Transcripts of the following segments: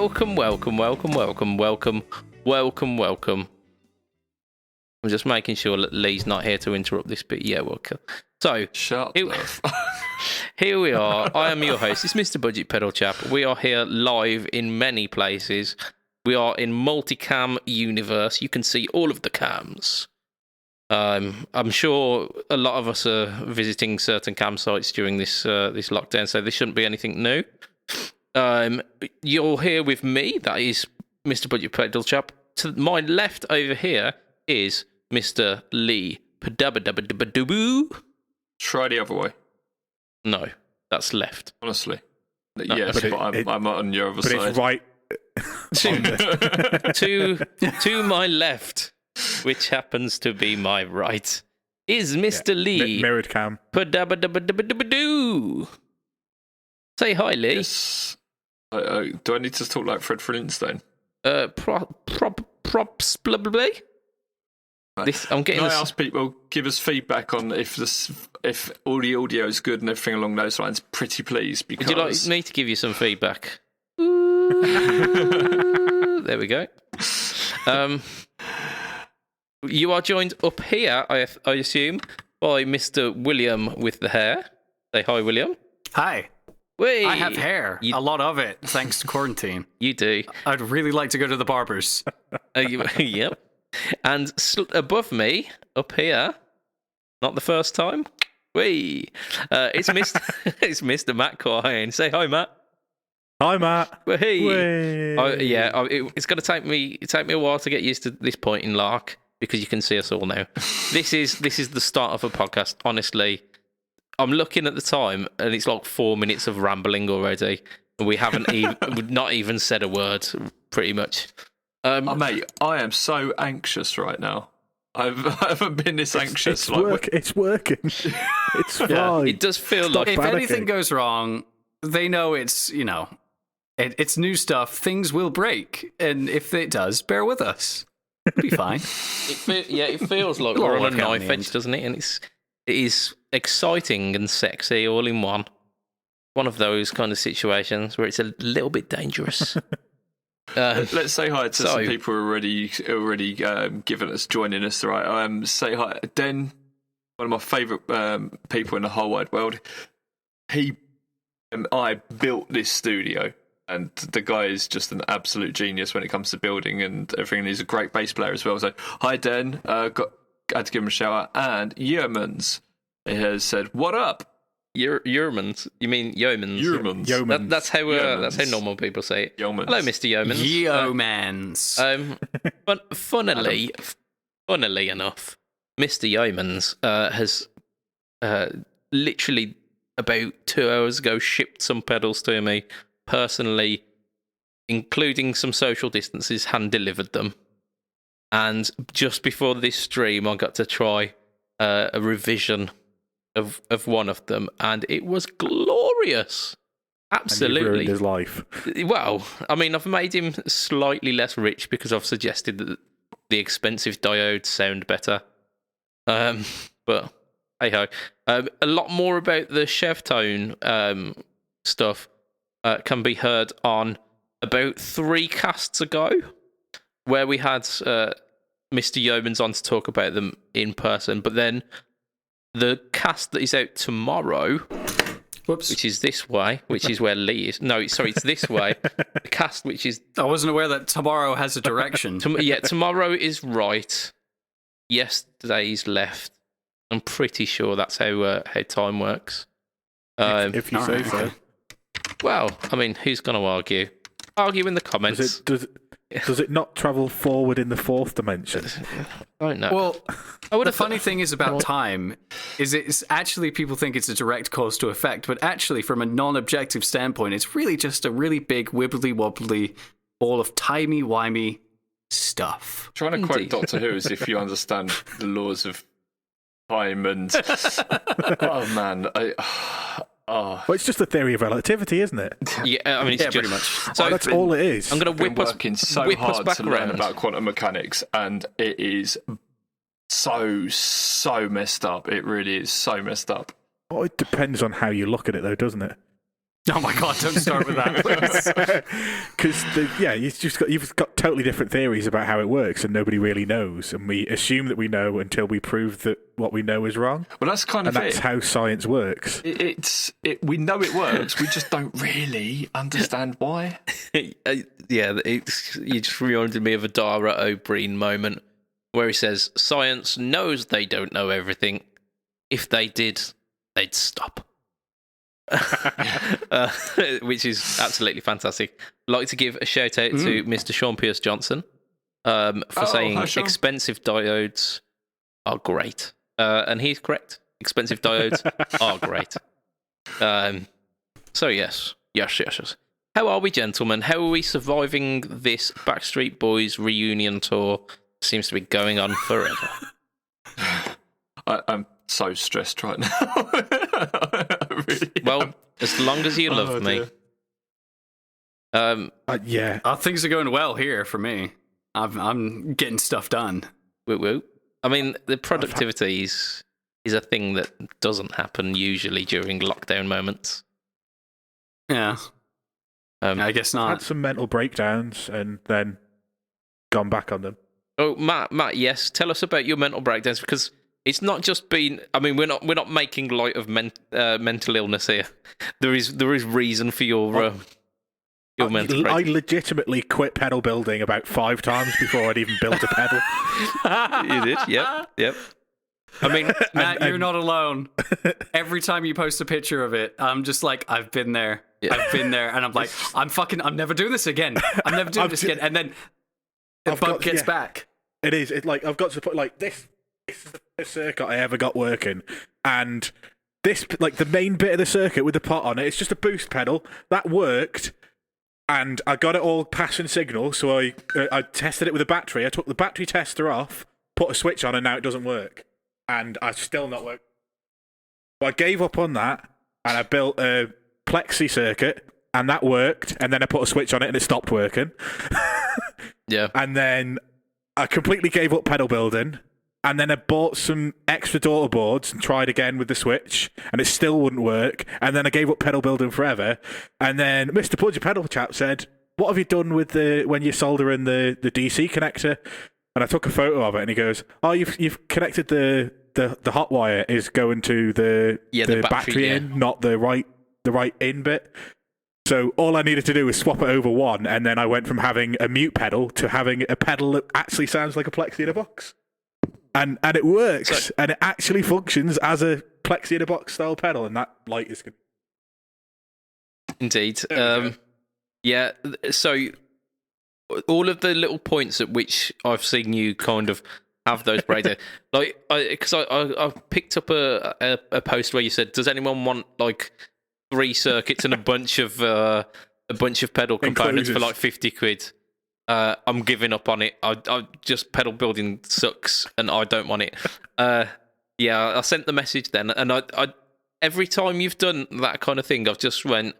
Welcome. I'm just making sure that Lee's not here to interrupt this bit. Yeah, welcome. So, here we are. I am your host. It's Mr. BudgetPedalChap. We are here live in many places. We are in multicam universe. You can see all of the cams. I'm sure a lot of us are visiting certain campsites during this lockdown, so this shouldn't be anything new. You're here with me. That is Mr. BudgetPedalChap. To my left over here is Mr. Lee Pedabadoo. Try the other way. No, that's left. Honestly. No, yes, but I'm on your other side. But it's right. To my left, which happens to be my right, is Mr. Lee. Mirrored cam. Pedabadoo. Say hi, Lee. Yes. Do I need to talk like Fred Flintstone? Props, blah, blah, blah. I'm getting. Can I ask people, give us feedback on if all the audio is good and everything along those lines, pretty please, because... Would you like me to give you some feedback? There we go. You are joined up here, I assume, by Mr. William with the hair. Say hi, William. Hi. Whee! I have hair. A lot of it, thanks to quarantine. You do. I'd really like to go to the barbers. Yep. And above me, up here, not the first time, it's Mr. Matt Quine. Say hi, Matt. Hi, Matt. Hey. It's going to take me a while to get used to this point in Lark, because you can see us all now. This is the start of a podcast. Honestly, I'm looking at the time, and it's like 4 minutes of rambling already, and we haven't we've not even said a word, pretty much. Mate, I am so anxious right now. I haven't been this anxious. It's working. It's fine. Yeah, it does feel like if anything goes wrong, they know it's it's new stuff. Things will break, and if it does, bear with us. It'll be fine. It feels like we're on a knife edge, doesn't it? And it is exciting and sexy all in one. One of those kind of situations where it's a little bit dangerous. Let's say hi to some people who are already joining us. Right, say hi, Den, one of my favourite people in the whole wide world. I built this studio, and the guy is just an absolute genius when it comes to building and everything. He's a great bass player as well. So hi, Den. Had to give him a shout out. And Yeomans has said, "What up?" Yeomans? You mean Yeomans? Yeomans. That's how normal people say it. Yeomans. Hello, Mr. Yeomans. Yeomans. But funnily enough, Mr. Yeomans has literally about 2 hours ago shipped some pedals to me personally, including some social distances, hand delivered them. And just before this stream, I got to try a revision of one of them, and it was glorious. Absolutely. And you've ruined his life. Well, I mean, I've made him slightly less rich because I've suggested that the expensive diodes sound better. But hey ho. A lot more about the Chevtone stuff can be heard on about 3 casts ago, where we had Mr. Yeomans on to talk about them in person, but then the cast that is out tomorrow, which is this way, which is where Lee is. No, sorry, it's this way. The cast, which is... I wasn't aware that tomorrow has a direction. Tomorrow is right. Yesterday's left. I'm pretty sure that's how time works. If you say so. Well, I mean, who's going to argue? Argue in the comments. Does it not travel forward in the 4th dimension? I don't know. Well, the funny thing is about time is it's actually, people think it's a direct cause to effect, but actually from a non-objective standpoint, it's really just a really big wibbly-wobbly ball of timey-wimey stuff. Trying to quote Doctor Who as if you understand the laws of time and... oh, man. Well, it's just a theory of relativity, isn't it? Yeah, I mean, it's pretty much. So that's all it is. I'm going to whip us back to learn around about quantum mechanics, and it is so messed up. It really is so messed up. Well, it depends on how you look at it, though, doesn't it? Oh my god! Don't start with that, please. Because you've got totally different theories about how it works, and nobody really knows, and we assume that we know until we prove that what we know is wrong. Well, that's kind of that's how science works. We know it works. We just don't really understand why. You just reminded me of a Dara O'Brien moment where he says, "Science knows they don't know everything. If they did, they'd stop." Which is absolutely fantastic. I'd like to give a shout out to Mr. Sean Pierce Johnson for saying expensive diodes are great. And he's correct. Expensive diodes are great. So yes. How are we, gentlemen? How are we surviving this Backstreet Boys reunion tour? Seems to be going on forever. I'm so stressed right now. I really am. As long as you love me. Yeah. Things are going well here for me. I'm getting stuff done. Woo woo. I mean, the productivity is a thing that doesn't happen usually during lockdown moments. Yeah. I guess not. Had some mental breakdowns and then gone back on them. Oh, Matt, yes. Tell us about your mental breakdowns, because it's not just been. I mean, we're not making light of mental illness here. There is reason for your mental breakdown. I legitimately quit pedal building about 5 times before I'd even built a pedal. You did? Yep. I mean, Matt, you're not alone. Every time you post a picture of it, I'm just like, I've been there. Yeah. I've been there, and I'm like, I'm never doing this again. I'm never doing this again. And then the bug gets back. It is. It's like I've got to put like this is the first circuit I ever got working, and this like the main bit of the circuit with the pot on it. It's just a boost pedal that worked, and I got it all passing signal. So I tested it with a battery. I took the battery tester off, put a switch on, and now it doesn't work, and I still not work. But I gave up on that, and I built a plexi circuit, and that worked. And then I put a switch on it, and it stopped working. Yeah, and then I completely gave up pedal building, and then I bought some extra daughter boards and tried again with the switch, and it still wouldn't work. And then I gave up pedal building forever. And then Mr. BudgetPedalChap said, "What have you done with when you're soldering the DC connector?" And I took a photo of it, and he goes, "Oh, you've connected the hot wire is going to the battery in, not the right in bit." So all I needed to do was swap it over one, and then I went from having a mute pedal to having a pedal that actually sounds like a plexi in a box. And it works, and it actually functions as a plexi in a box style pedal, and that light is good. Indeed. Yeah, so all of the little points at which I've seen you kind of have those breakdowns, like, because I picked up a post where you said, "Does anyone want like 3 circuits and a bunch of pedal components for like 50 quid?" I'm giving up on it. I just pedal building sucks, and I don't want it. Yeah, I sent the message then, and I every time you've done that kind of thing, I've just went,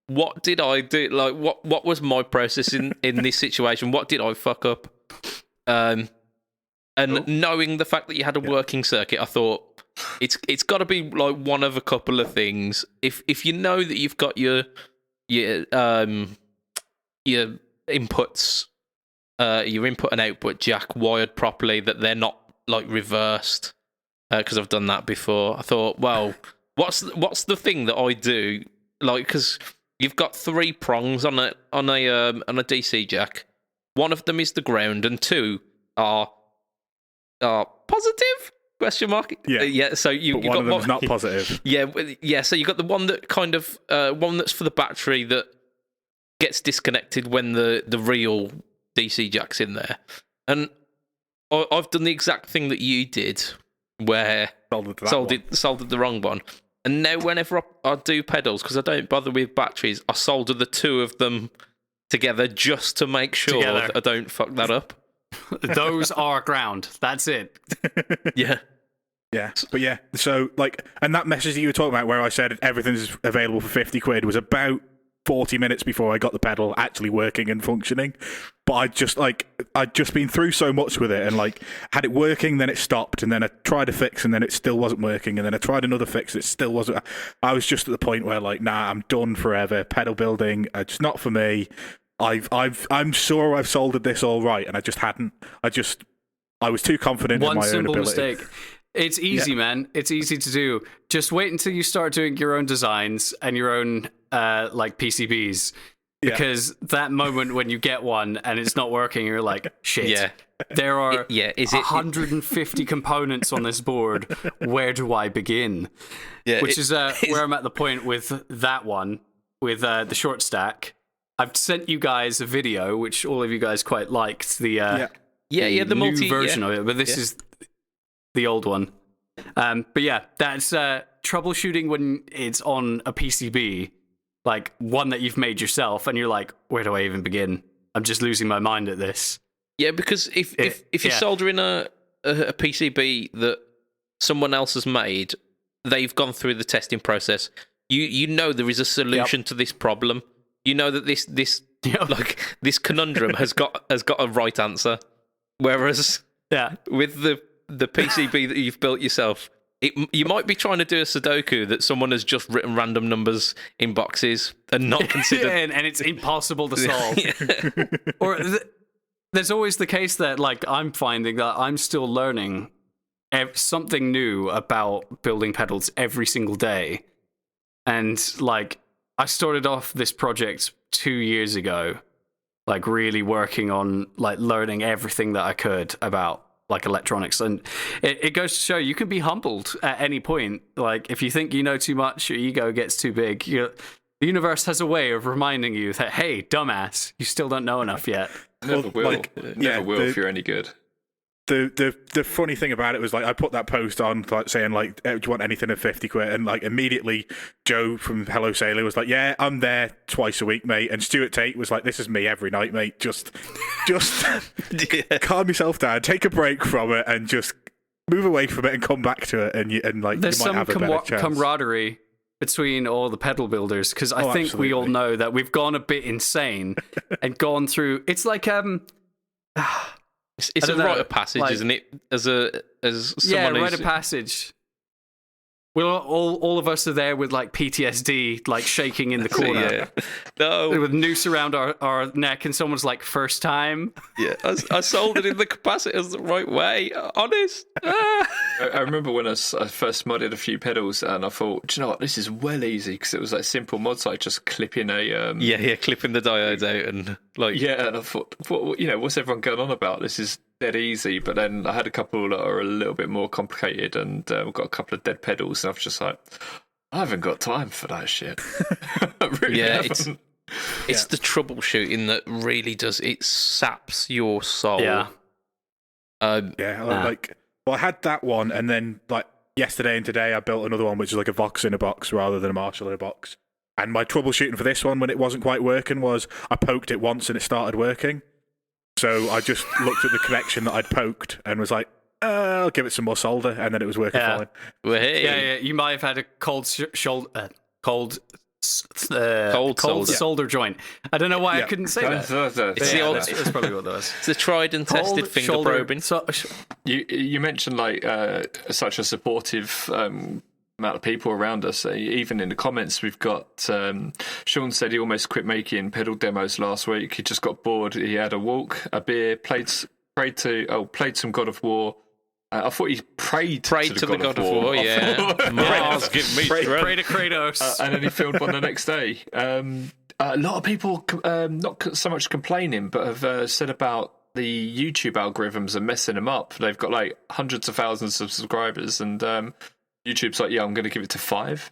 "What did I do? Like, what was my process in this situation? What did I fuck up?" And knowing the fact that you had a working circuit, I thought it's got to be like one of a couple of things. If you know that you've got your inputs, your input and output jack wired properly, that they're not like reversed, because I've done that before. I thought, well, what's the thing that I do? Like, because you've got 3 prongs on a DC jack. One of them is the ground, and 2 are positive? Question mark. Yeah. So you one got of them's not positive. Yeah. So you got the one that kind of one that's for the battery that gets disconnected when the real DC jack's in there, and I've done the exact thing that you did, where soldered the wrong one. And now whenever I do pedals, because I don't bother with batteries, I solder the 2 of them together just to make sure that I don't fuck that up. Those are ground. That's it. Yeah. But yeah, so like, and that message that you were talking about where I said everything's available for 50 quid was about 40 minutes before I got the pedal actually working and functioning. But I'd just been through so much with it, and like had it working, then it stopped, and then I tried a fix, and then it still wasn't working, and then I tried another fix, it still wasn't. I was just at the point where like, nah, I'm done forever. Pedal building, it's not for me. I'm sure I've soldered this all right, and I just hadn't. I was too confident in my own ability. One simple mistake. It's easy, man. It's easy to do. Just wait until you start doing your own designs and your own like PCBs. Because that moment when you get one and it's not working, you're like, shit. Yeah. There are Is 150 components on this board. Where do I begin? Yeah, Which is where I'm at the point with that one, with the short stack. I've sent you guys a video, which all of you guys quite liked. The the new version of it, but this is the old one. But yeah, that's troubleshooting when it's on a PCB, like one that you've made yourself, and you're like, where do I even begin? I'm just losing my mind at this. Yeah, because if you're soldering a PCB that someone else has made, they've gone through the testing process. You know there is a solution to this problem. You know that this conundrum has got a right answer. Whereas with the PCB that you've built yourself, you might be trying to do a Sudoku that someone has just written random numbers in boxes and not considered, and it's impossible to solve. Or there's always the case that like I'm finding that I'm still learning something new about building pedals every single day, and like I started off this project 2 years ago, like really working on like learning everything that I could about like electronics, and it goes to show you can be humbled at any point. Like if you think you know too much, your ego gets too big. The universe has a way of reminding you that, hey, dumbass, you still don't know enough yet. Never will. Never will if you're any good. The funny thing about it was like I put that post on like saying like, do you want anything at 50 quid, and like immediately Joe from Hello Sailor was like, yeah, I'm there twice a week, mate, and Stuart Tate was like, this is me every night, mate, just calm yourself down, take a break from it, and just move away from it and come back to it, and there's you might have a better chance. Camaraderie between all the pedal builders, because I think absolutely. we all know that we've gone a bit insane and gone through. It's like It's a rite of passage, like, isn't it? As someone rite of passage. We're all of us are there with like PTSD, like shaking in the corner. No, with noose around our neck, and someone's like, first time. Yeah, I soldered in the capacitors the right way. Honest. I remember when I first modded a few pedals, and I thought, do you know what, this is well easy, because it was like simple mods, like just clipping a clipping the diodes out and like and I thought, what's everyone going on about? This is dead easy. But then I had a couple that are a little bit more complicated, and we've got a couple of dead pedals, and I was just like, I haven't got time for that shit. I really haven't. It's the troubleshooting that really does, it saps your soul. I had that one, and then like yesterday and today I built another one which is like a Vox in a box rather than a Marshall in a box. And my troubleshooting for this one when it wasn't quite working was I poked it once and it started working. So I just looked at the connection that I'd poked and was like, I'll give it some more solder, and then it was working fine. Well, hey. Yeah, you might have had a cold solder joint. I don't know why I couldn't say that. That's probably what that was. It's a tried and tested finger probing. You mentioned like such a supportive amount of people around us. Even in the comments, we've got Sean said he almost quit making pedal demos last week. He just got bored. He had a walk, a beer, played some God of War. I thought he prayed to the God of War. Yeah, Mars, give me pray to Kratos, and then he filmed one the next day. A lot of people, not so much complaining, but have said about the YouTube algorithms are messing them up. They've got like hundreds of thousands of subscribers, and YouTube's like, I'm going to give it to 5.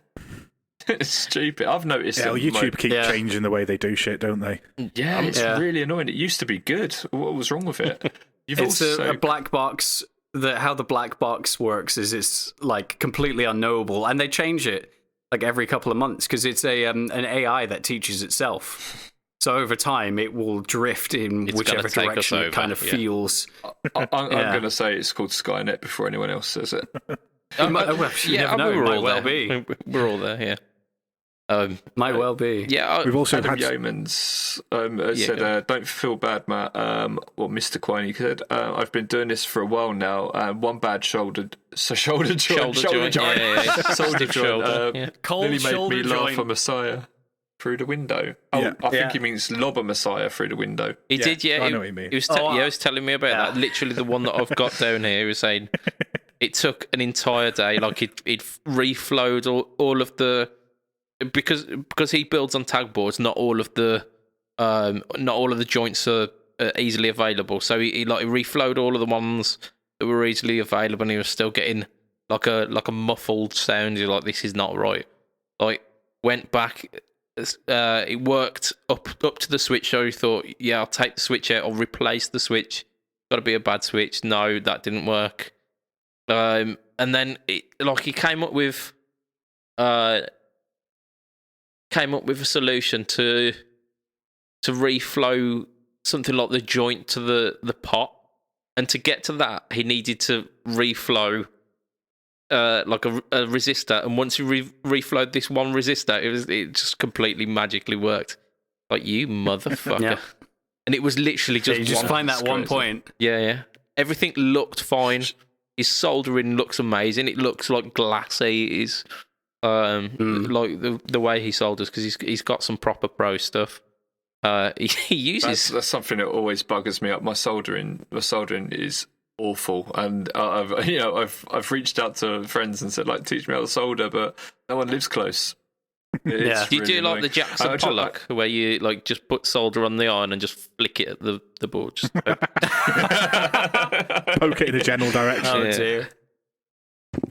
It's stupid. I've noticed. Yeah, YouTube keep changing the way they do shit, don't they? Yeah, it's really annoying. It used to be good. What was wrong with it? It's a black box. How the black box works is it's like completely unknowable, and they change it like every couple of months because it's an AI that teaches itself. So over time, it will drift in whichever direction it kind of feels. I'm going to say it's called Skynet before anyone else says it. We're all there. Yeah. Might well be. Yeah, We've also Adam had Yeomans said, "Don't feel bad, Matt." What Mr. Quine said, "I've been doing this for a while now. One bad shoulder joint, shoulder joint. shoulder Stiff joint, shoulder. Cold nearly made shoulder me laugh joint. a Messiah through the window." Oh, Yeah. I think he means lob a Messiah through the window. He Yeah, did, yeah. I know what you mean. He was, he was telling me about that. Literally, the one that I've got down here. He was saying it took an entire day. Like it reflowed all of the because he builds on tag boards. Not all of the joints are easily available. So he reflowed all of the ones that were easily available, and he was still getting like a muffled sound. You're like, this is not right. Like went back. It worked up to the switch, so he thought, yeah, I'll take the switch out, I'll replace the switch. Got to be a bad switch. No, that didn't work. And then he came up with a solution to reflow something like the joint to the pot, and to get to that, he needed to reflow like a resistor, and once you reflowed this one resistor, it just completely magically worked. Like, you motherfucker. Yeah. And it was literally just you just find that one point. Yeah. Everything looked fine. His soldering looks amazing. It looks like glassy. It is like the way he solders, because he's got some proper pro stuff. He uses That's something that always buggers me up. My soldering is awful, and I've reached out to friends and said, like, teach me how to solder, but no one lives close. Yeah. Do you do like the Jackson Pollock, where you like just put solder on the iron and just flick it at the board? Just poke it in a general direction. Oh dear.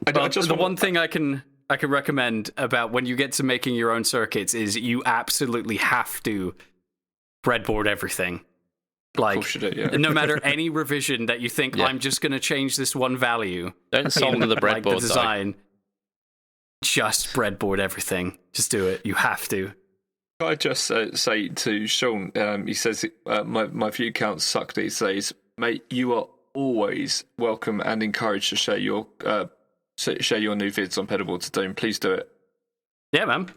The one thing I can recommend about when you get to making your own circuits is you absolutely have to breadboard everything. Like, of course you do, yeah. No matter any revision that you think, Yeah. I'm just going to change this one value. don't solder the Like the breadboard. design. Just breadboard everything. Just do it. You have to. I just say to Sean, he says, my view counts suck these days. Mate, you are always welcome and encouraged to share your new vids on Pedalboard to Doom. Please do it. Yeah, man.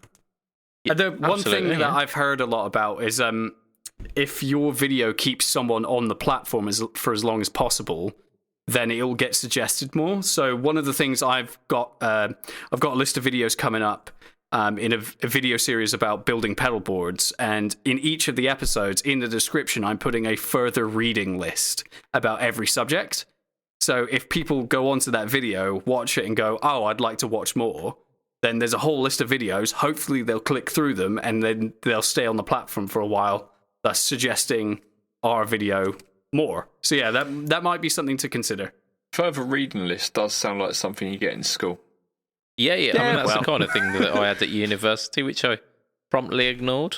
The one thing that I've heard a lot about is if your video keeps someone on the platform for as long as possible, then it'll get suggested more. So one of the things I've got a list of videos coming up in a video series about building pedal boards, and in each of the episodes, in the description, I'm putting a further reading list about every subject. So if people go onto that video, watch it and go, oh, I'd like to watch more, then there's a whole list of videos. Hopefully they'll click through them and then they'll stay on the platform for a while, thus suggesting our video more. So yeah, that might be something to consider. Further reading list does sound like something you get in school. Yeah. I mean, that's the kind of thing that I had at university, which I promptly ignored.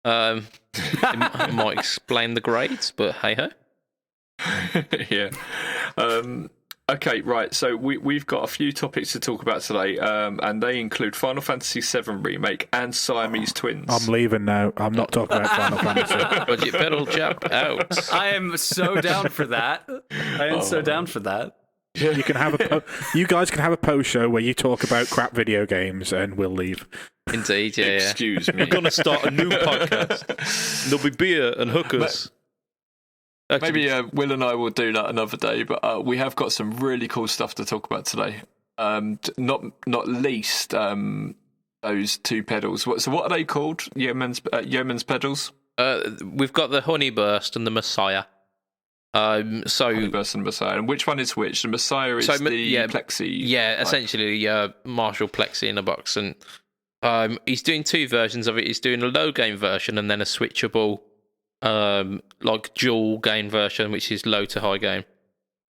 It might explain the grades, but hey ho. Yeah. Okay, right. So we've got a few topics to talk about today, and they include Final Fantasy VII Remake and Siamese Twins. I'm leaving now. I'm not talking about Final Fantasy. BudgetPedalChap out. I am so down for that. So down for that. You can have you guys can have a post show where you talk about crap video games, and we'll leave. Indeed, yeah. Excuse me. We're going to start a new podcast. There'll be beer and hookers. Maybe Will and I will do that another day, but we have got some really cool stuff to talk about today. Not least those two pedals. So what are they called? Yeoman's pedals? We've got the Honeyburst and the Messiah. Honeyburst and Messiah. And which one is which? The Messiah is Plexi. Yeah, essentially Marshall Plexi in a box. And he's doing two versions of it. He's doing a low gain version and then a switchable like dual gain version, which is low to high gain.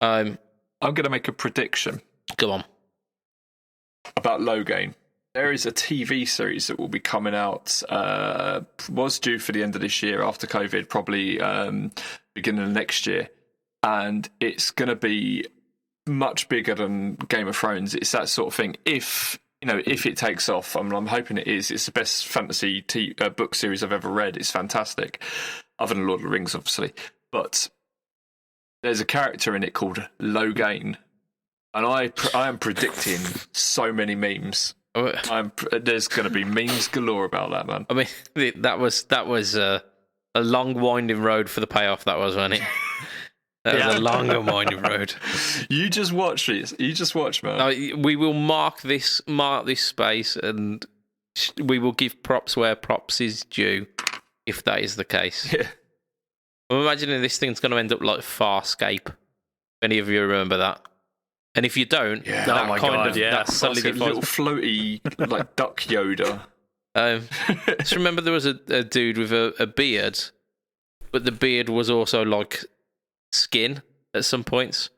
I'm going to make a prediction. Go on. About low gain. There is a TV series that will be coming out, was due for the end of this year after COVID, probably beginning of next year. And it's going to be much bigger than Game of Thrones. It's that sort of thing. If it takes off, I'm hoping it is. It's the best fantasy book series I've ever read. It's fantastic. Other than Lord of the Rings, obviously. But there's a character in it called Low Gain. And I am predicting so many memes There's going to be memes galore about that, man. I mean, that was a long winding road for the payoff. That was, wasn't it? That was a long and winding road. You just watch this. You just watch, man. We will mark this space, and we will give props where props is due, if that is the case. Yeah. I'm imagining this thing's going to end up like Farscape. If any of you remember that? And if you don't, Yeah. that Oh my kind God, of yeah. that Like a little floaty, like duck Yoda. Just remember there was a dude with a beard, but the beard was also like skin at some points,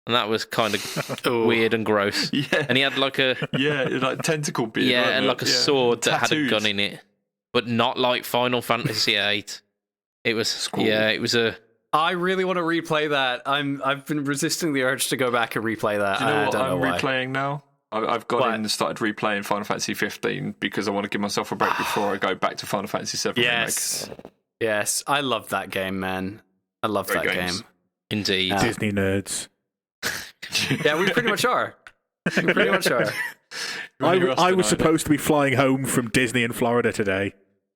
and that was kind of weird and gross. Yeah. And he had like a like tentacle beard. yeah, wasn't and it? like a sword that had a Tattoos. gun in it, but not like Final Fantasy VIII. It was Cool. it was a. I really want to replay that. I've been resisting the urge to go back and replay that. Do you know what I don't I'm know why. replaying now? I've gone What? in and started replaying Final Fantasy 15 because I want to give myself a break before I go back to Final Fantasy 7 Yes, yes, I love that game, man. I love Great that games. game. Indeed. Disney nerds. Yeah, we pretty much are. We pretty much are. I was supposed to be flying home from Disney in Florida today.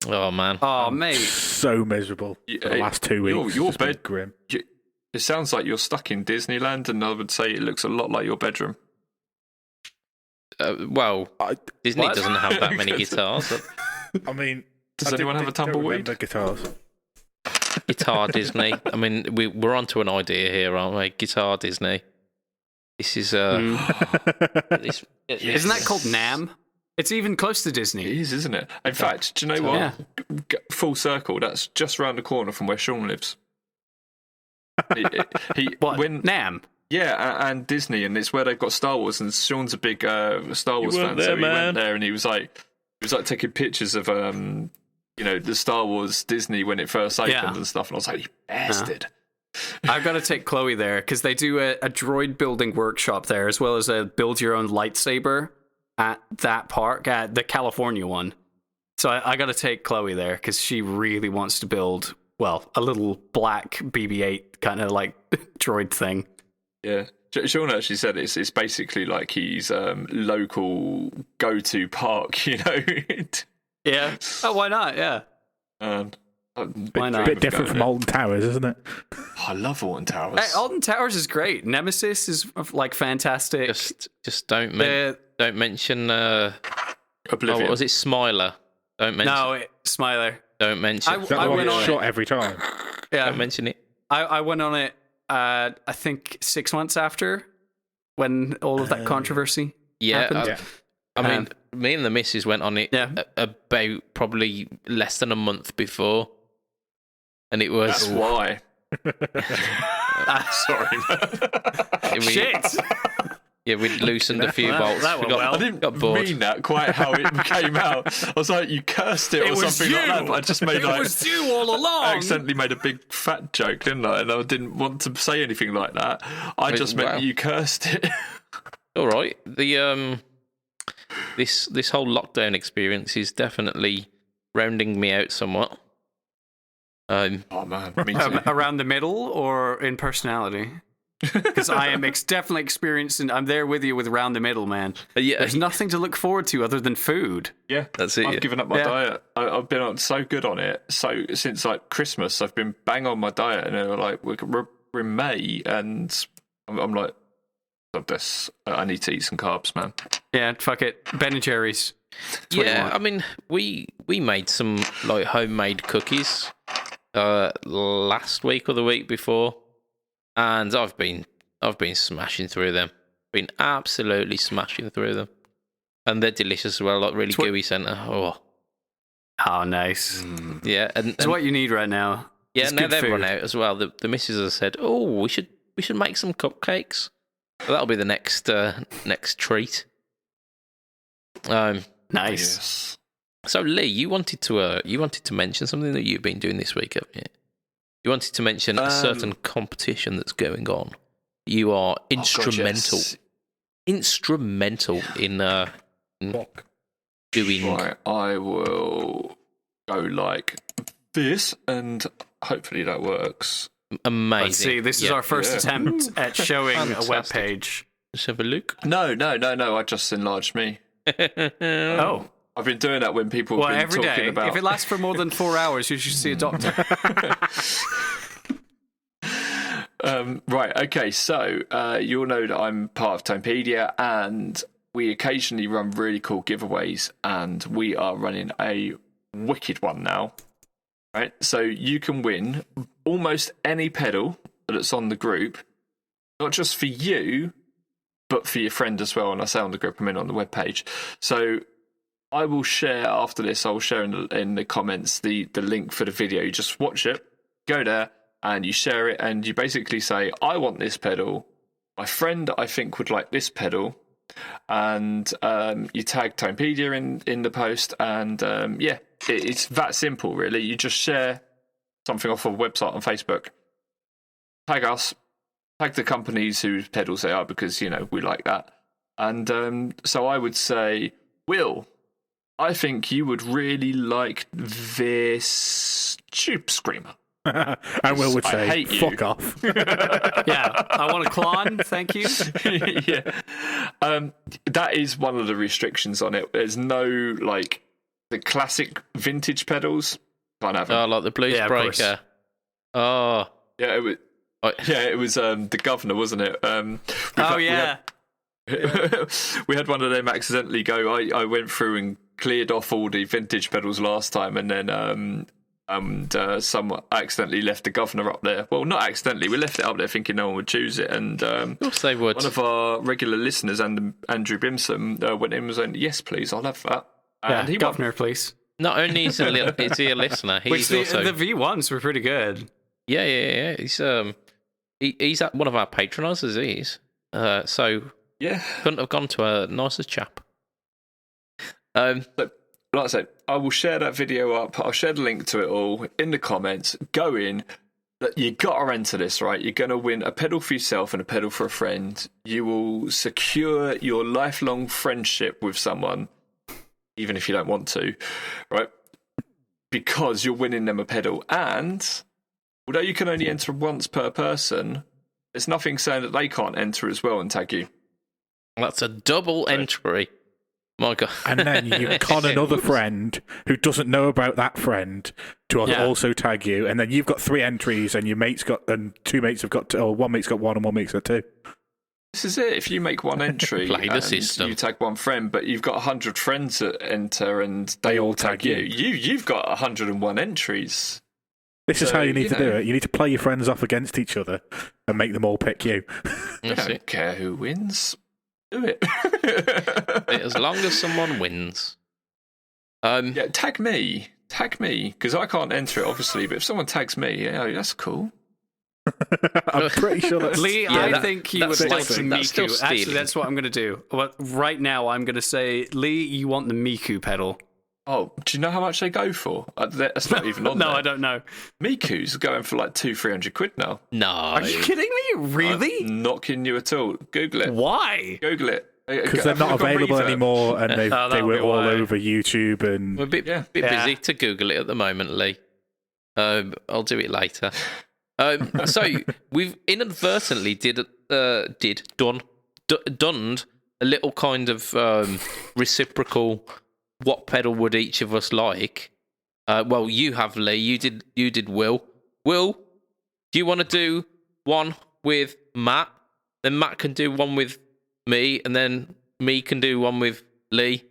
Oh man. Oh, mate. So miserable for the last 2 weeks. Your It's been bed grim. It sounds like you're stuck in Disneyland, and I would say it looks a lot like your bedroom. Well, Disney What? doesn't have that many guitars. I mean, Does I anyone have a don't tumbleweed? remember guitars. Guitar Disney. I mean, we're onto an idea here, aren't we? Guitar Disney. This is Mm. Isn't Isn't that called NAM? It's even close to It Disney. is, isn't it? In fact, do you know what? Yeah. Full circle. That's just round the corner from where Sean lives. he What? when NAM? yeah, and Disney, and it's where they've got Star Wars, and Sean's a big Star Wars went fan, there, so he man. went there, and he was like taking pictures of the Star Wars Disney when it first opened Yeah. and stuff, and I was like, you bastard. I've got to take Chloe there because they do a droid building workshop there, as well as a build your own lightsaber at that park, at the California one. So I got to take Chloe there because she really wants to build, well, a little black BB-8 kind of like droid thing. Yeah. Sean actually said it's basically like his local go-to park, you know. Yeah. Oh, why not? Yeah. And Why not? A bit different from Alton Towers, isn't it? I love Alton Towers. Hey, Alton Towers is great. Nemesis is like fantastic. just don't The- don't mention Oblivion. what was it, Smiler? Don't mention. No, Smiler. Don't mention. Is that I the one went that's on shot every time? Yeah. Don't mention it. I went on it, I think 6 months after when all of that controversy Yeah, happened. I mean, me and the missus went on it Yeah. about probably less than a month before, and it was That's why. Sorry, man. Shit! Yeah, we loosened a few That- bolts. that we went got, well. I didn't got bored. mean that quite how it came out. I was like, you cursed it or was something like you. that, but I just made like you all along. I accidentally made a big fat joke, didn't I? And I didn't want to say anything like that. I just meant wow. you cursed it. All right. The this whole lockdown experience is definitely rounding me out somewhat. Oh man, me too. Around the middle or in personality? Because I am definitely experiencing. I'm there with you with around the middle, man. Yeah, There's nothing to look forward to other than food. Yeah, That's it, I've yeah. given up my Yeah. diet. I've been on so good on it. So since like Christmas, I've been bang on my diet, and they're like, we're in May, and I'm like, "Love this. I need to eat some carbs, man." Yeah, fuck it. Ben and Jerry's. That's what you yeah. want. I mean, we made some like homemade cookies last week or the week before, and I've been smashing through them. Been absolutely smashing through them, and they're delicious as well. Like really what- gooey centre. Oh Oh, nice. yeah, and It's what you need right now. yeah. It's Now good they've food. run out as well. The missus has said, "Oh, we should make some cupcakes." So that'll be the next treat. Nice. Yes. So Lee, you wanted to mention something that you've been doing this week, haven't you? You wanted to mention a certain competition that's going on. You are instrumental, instrumental in doing. Right, I will go like this, and hopefully that works. Amazing. Let's see. This is Yeah. our first Yeah. attempt at showing a web Fantastic. page. Let's have a look. No. I just enlarged me. Oh. I've been doing that when people Well, have been every talking day. about. If it lasts for more than 4 hours, you should see a doctor. Right, okay, so you'll know that I'm part of Tonepedia, and we occasionally run really cool giveaways, and we are running a wicked one now. Right, so you can win almost any pedal that's on the group, not just for you, but for your friend as well. And I say on the group, I mean on the webpage. So I will share after this. I will share in the comments the link for the video. You just watch it, go there, and you share it, and you basically say, "I want this pedal. My friend, I think, would like this pedal." And you tag Tonepedia in the post, and it's that simple, really. You just share something off of a website on Facebook, tag us, tag the companies whose pedals they are, because we like that. And so I would say, Will, I think you would really like this tube screamer. And Will would say, hate you. fuck off. Yeah, I want a Klon, thank you. Yeah. That is one of the restrictions on it. There's no, the classic vintage pedals. Can't have them. Oh, like the Blues Breaker. Oh. Yeah, it was the governor, wasn't it? We had one of them accidentally go. I went through and cleared off all the vintage pedals last time, and then someone accidentally left the governor up there. Well, not accidentally, we left it up there thinking no one would choose it, and of course they would. One of our regular listeners, Andrew Bimson, went in and was like, "Yes, please, I'll have that." And he governor, won. please. Not only is he a listener, he's also the V1s were pretty good. Yeah. He's one of our patronisers. So Yeah, couldn't have gone to a nicer chap. Like I said, I will share that video up. I'll share the link to it all in the comments. Go in. You got to enter this, right? You're going to win a pedal for yourself and a pedal for a friend. You will secure your lifelong friendship with someone, even if you don't want to, right? Because you're winning them a pedal. And although you can only enter once per person, there's nothing saying that they can't enter as well and tag you. That's a double entry. My God. And then you con another friend who doesn't know about that friend to also tag you, and then you've got 3 entries, and your mate's got, and 2 mates have got, or one mate's got 1 and one mate's got 2. This is it. If you make one entry, Play the and system. you tag one friend, but you've got 100 friends that enter, and they all tag you. You've got 101 entries. This is how you need to do it. You need to play your friends off against each other and make them all pick you. I don't care who wins. Do it. As long as someone wins. Yeah, tag me, because I can't enter it, obviously. But if someone tags me, yeah, that's cool. I'm pretty sure that's... Lee, I think you would like the that's still Miku. stealing. Actually, that's what I'm going to do. Well, right now, I'm going to say, Lee, you want the Miku pedal. Oh, do you know how much they go for? That's not even on there. No, I don't know. Miku's going for like 200-300 quid now. No. Are you kidding me? Really? I'm not kidding you at all. Google it. Why? Google it. Because they're not available anymore, and they were all over YouTube. And We're a bit busy to Google it at the moment, Lee. I'll do it later. So we've inadvertently done a little kind of reciprocal. What pedal would each of us like? Well, you have, Lee. You did Will. Will, do you want to do one with Matt? Then Matt can do one with me, and then me can do one with Lee.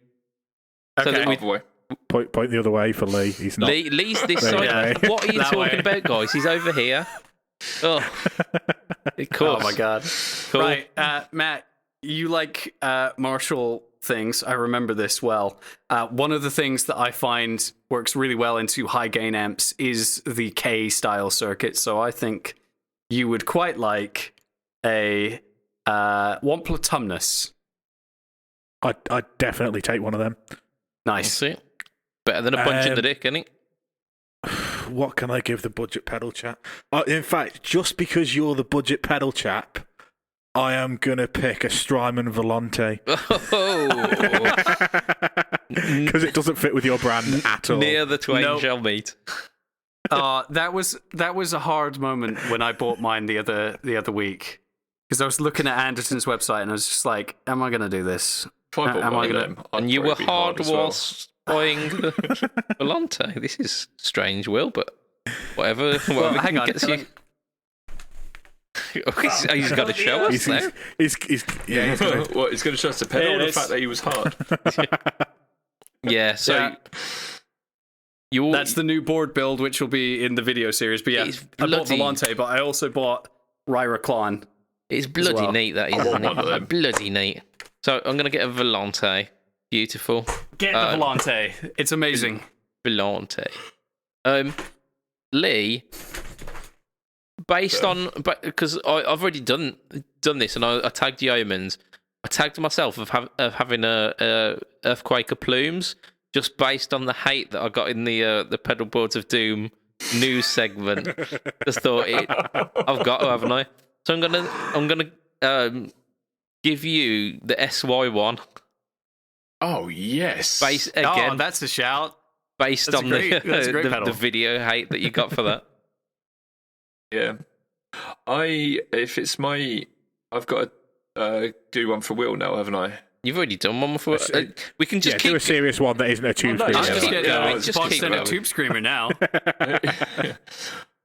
Okay. So that point the other way for Lee. He's not. Lee's this There you side. go. What are you That talking way. about, guys? He's over here. Oh, of course. Oh my god. Cool. Right, Matt, you like Marshall things. I remember this well. One of the things that I find works really well into high gain amps is the K style circuit. So I think you would quite like a Wampler Tumnus. I'd definitely take one of them. Nice. That's it. Better than a punch in the dick, isn't it? What can I give the budget pedal chap? In fact, just because you're the budget pedal chap, I am going to pick a Strymon Volante. Because it doesn't fit with your brand at all. Near the twain Nope. shall meet. That was a hard moment when I bought mine the other week, because I was looking at Anderson's website and I was just like, am I going to do this? If I bought Am one I of gonna- them, I'd And you were probably be hard as well. whilst buying the Volante. This is strange, Will, but whatever hang on. gets you. He's got to show us now. He's gonna, What, he's going to show us the pedal, Yeah, or the it's- fact that he was hard? Yeah, so Yeah. you That's the new board build, which will be in the video series. But yeah, It's I bought bloody- Volante, but I also bought Ryra Klon. it's bloody well. neat, that is, I want isn't one of it? them. Bloody neat. So I'm going to get a Volante. Beautiful. Get the Volante. It's amazing. Volante. Lee, based on, because I've already done this, and I tagged Yeomans. I tagged myself of having a Earthquaker plumes, just based on the hate that I got in the Pedal Boards of Doom news segment. Just thought I've got to, haven't I? So I'm gonna give you the SY one. Oh, yes. Based Oh, again, that's a shout. based that's on a great the pedal. video hate that you got for that. Yeah. I've got to do one for Will now, haven't I? You've already done one before. We can just do keep a serious one that isn't a tube no, screamer. just Just keep get going, it's just boxed keep in a going. tube screamer now. What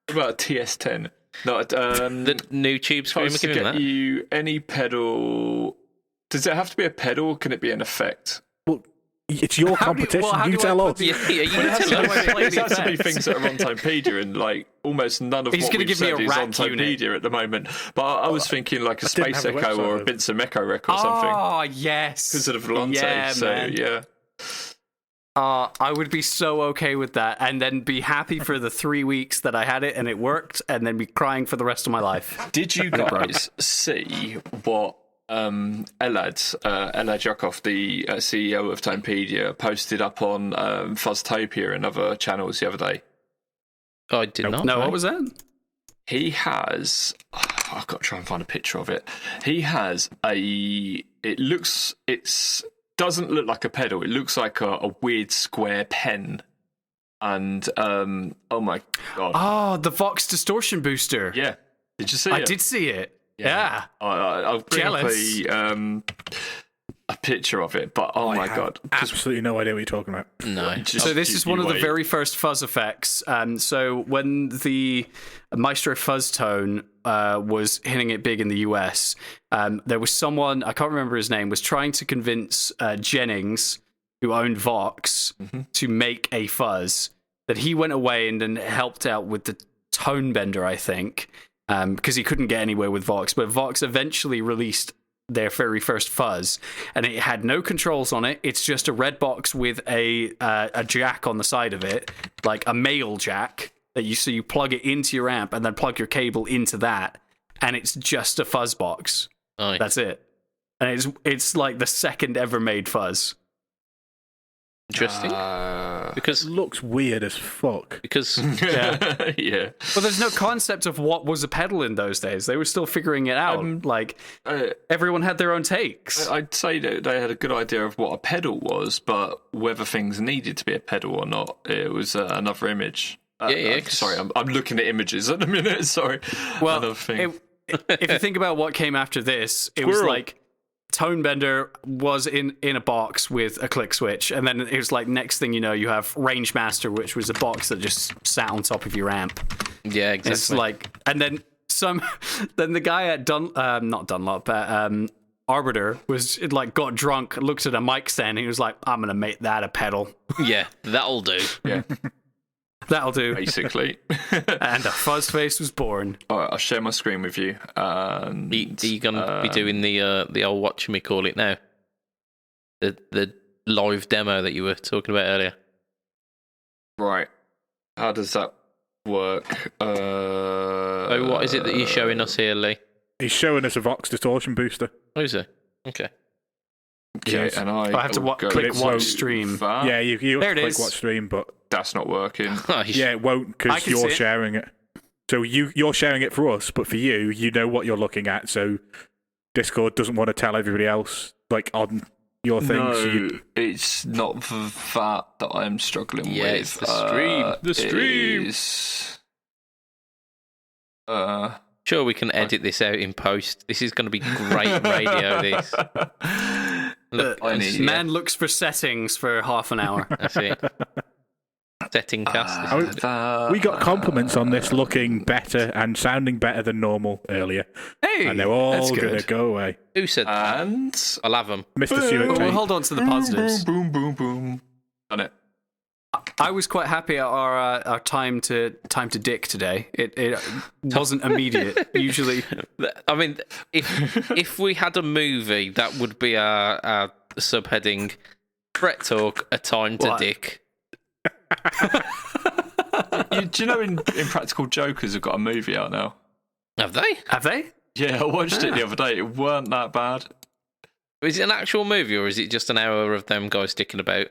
about a TS10? No, the new tube if I screamer. was to Give him get that. you any pedal. Does it have to be a pedal, or can it be an effect? Well, it's your How do you- competition. well, how you do I tell put us. Yeah, you Well, it has, tell to, us. Play it has to be effects. things that are on Timepedia, and like almost none of He's what gonna we've give me said a is on rack unit. Timepedia at the moment. But I was thinking like a didn't Space have a Echo or a website. Vincent Echo record or something. Oh, yes. Because of the Volante. Yeah, so, man. yeah. I would be so okay with that, and then be happy for the 3 weeks that I had it and it worked, and then be crying for the rest of my life. Did you guys see what Elad Yakov, the CEO of Timepedia, posted up on Fuzztopia and other channels the other day? Oh, I did not. No, what was that? He has. I've got to try and find a picture of it. He has a. It's doesn't look like a pedal. It looks like a weird square pen. And oh my god! Oh, the Vox distortion booster. Yeah, did you see I it? did see it. Yeah. I'll bring Jealous. up a picture of it, but oh my I have god! 'Cause absolutely no idea what you're talking about. No. just So this you- is one you of the wait. very first fuzz effects. So when the Maestro Fuzz Tone was hitting it big in the US, there was someone, I can't remember his name, was trying to convince Jennings, who owned Vox, to make a fuzz. That he went away and then helped out with the Tone Bender, I think, because he couldn't get anywhere with Vox. But Vox eventually released their very first fuzz, and it had no controls on it. It's just a red box with a jack on the side of it, like a male jack that you plug it into your amp and then plug your cable into that, and it's just a fuzz box. Nice. That's it, and it's like the second ever made fuzz. Interesting. Because It looks weird as fuck. Yeah. yeah. Well, there's no concept of what was a pedal in those days. They were still figuring it out. Everyone had their own takes. I'd say that they had a good idea of what a pedal was, but whether things needed to be a pedal or not, it was another image. Yeah, sorry, I'm looking at images at the minute. Sorry. Well, Another thing. if you think about what came after this, it was like Tone Bender was in a box with a click switch, and then it was like next thing you know, you have Range Master, which was a box that just sat on top of your amp. yeah, exactly. It's like, and then then the guy at not Dunlop, Arbiter was like got drunk, looked at a mic stand, and he was like, "I'm gonna make that a pedal. Yeah, that'll do. yeah, That'll do." basically. And a fuzz face was born. All right, I'll share my screen with you. And, Are you gonna be doing the old whatchamacallit now? The live demo that you were talking about earlier. right, how does that work? Oh, what is it that you're showing us here, Lee? He's showing us a Vox distortion booster. Oh, is it? Okay. Okay, Yes. and I have to will go click to watch stream. that. Yeah, you There it click is. watch stream, but That's not working. yeah, it won't I because can see you're it. sharing it. So you're sharing it for us, but for you, you know what you're looking at. So Discord doesn't want to tell everybody else like on your thing. No, So you, it's not the that that I'm struggling Yeah, with. it's the stream. The stream. It is, Sure, we can edit this out in post. This is going to be great radio. This. Man looks for settings for half an hour. That's it. Setting cast. We got compliments on this looking better and sounding better than normal earlier. Hey, and they're all that's going to good. go away. Who said that? And I'll have them. Mr. Stewart We'll Tate. hold on to the positives. boom, boom, boom. Done it. I was quite happy at our time to dick today. It wasn't immediate. Usually, I mean, if we had a movie, that would be our subheading: Brett Talk, a time to What? dick. Do you know in Practical Jokers have got a movie out now? Have they? have they? Yeah, I watched it the other day. It weren't that bad. Is it an actual movie or is it just an hour of them guys sticking about?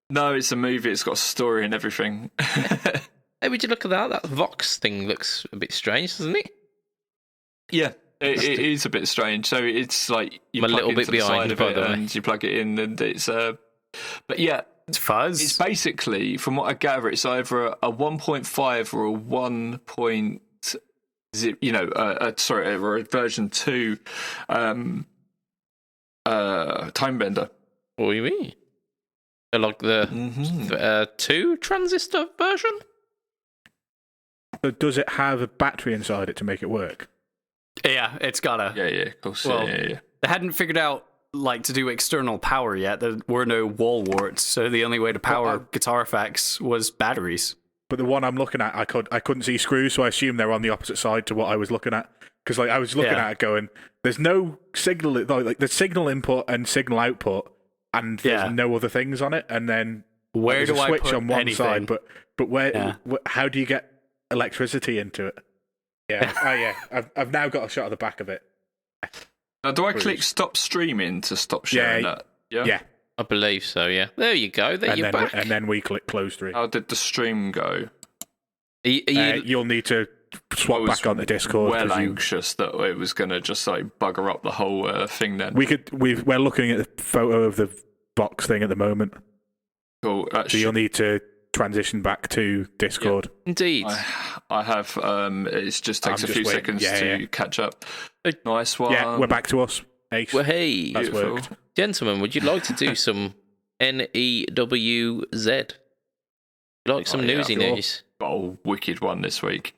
No, it's a movie. It's got a story and everything. Hey, would you look at that? That Vox thing looks a bit strange, doesn't it? Yeah, it is a bit strange. So it's like you I'm a plug little it bit into the behind, side of by it the way. and you plug it in, and it's But yeah, It's fuzz. it's basically, from what I gather, it's either a 1.5 or a 1.0, or a version 2 time bender. What do you mean? Like the 2 transistor version? So does it have a battery inside it to make it work? Yeah, it's gotta. Yeah, of course. Well, yeah. They hadn't figured out to do external power yet. There were no wall warts, so the only way to power guitar effects was batteries. But the one I'm looking at, I couldn't see screws, so I assume they're on the opposite side to what I was looking at. Because I was looking at it going, there's no signal, like there's signal input and signal output, and there's no other things on it. And then Where there's do a I switch put on one anything? side, but how do you get electricity into it? Yeah, I've now got a shot of the back of it. Now, do I click stop streaming to stop sharing that? Yeah. I believe so, yeah. There you go. There you're back. And then we click close stream. How did the stream go? You'll need to swap back onto Discord. Well 'cause anxious that it was going to just like bugger up the whole thing then. we're looking at the photo of the box thing at the moment. Cool. So you'll need to transition back to Discord. Indeed. I have. It just takes a few seconds to catch up. Nice one. Yeah, we're back to us. Ace. Well, hey, That's worked. gentlemen, would you like to do some NEWZ? Like some newsy news? Got a wicked one this week.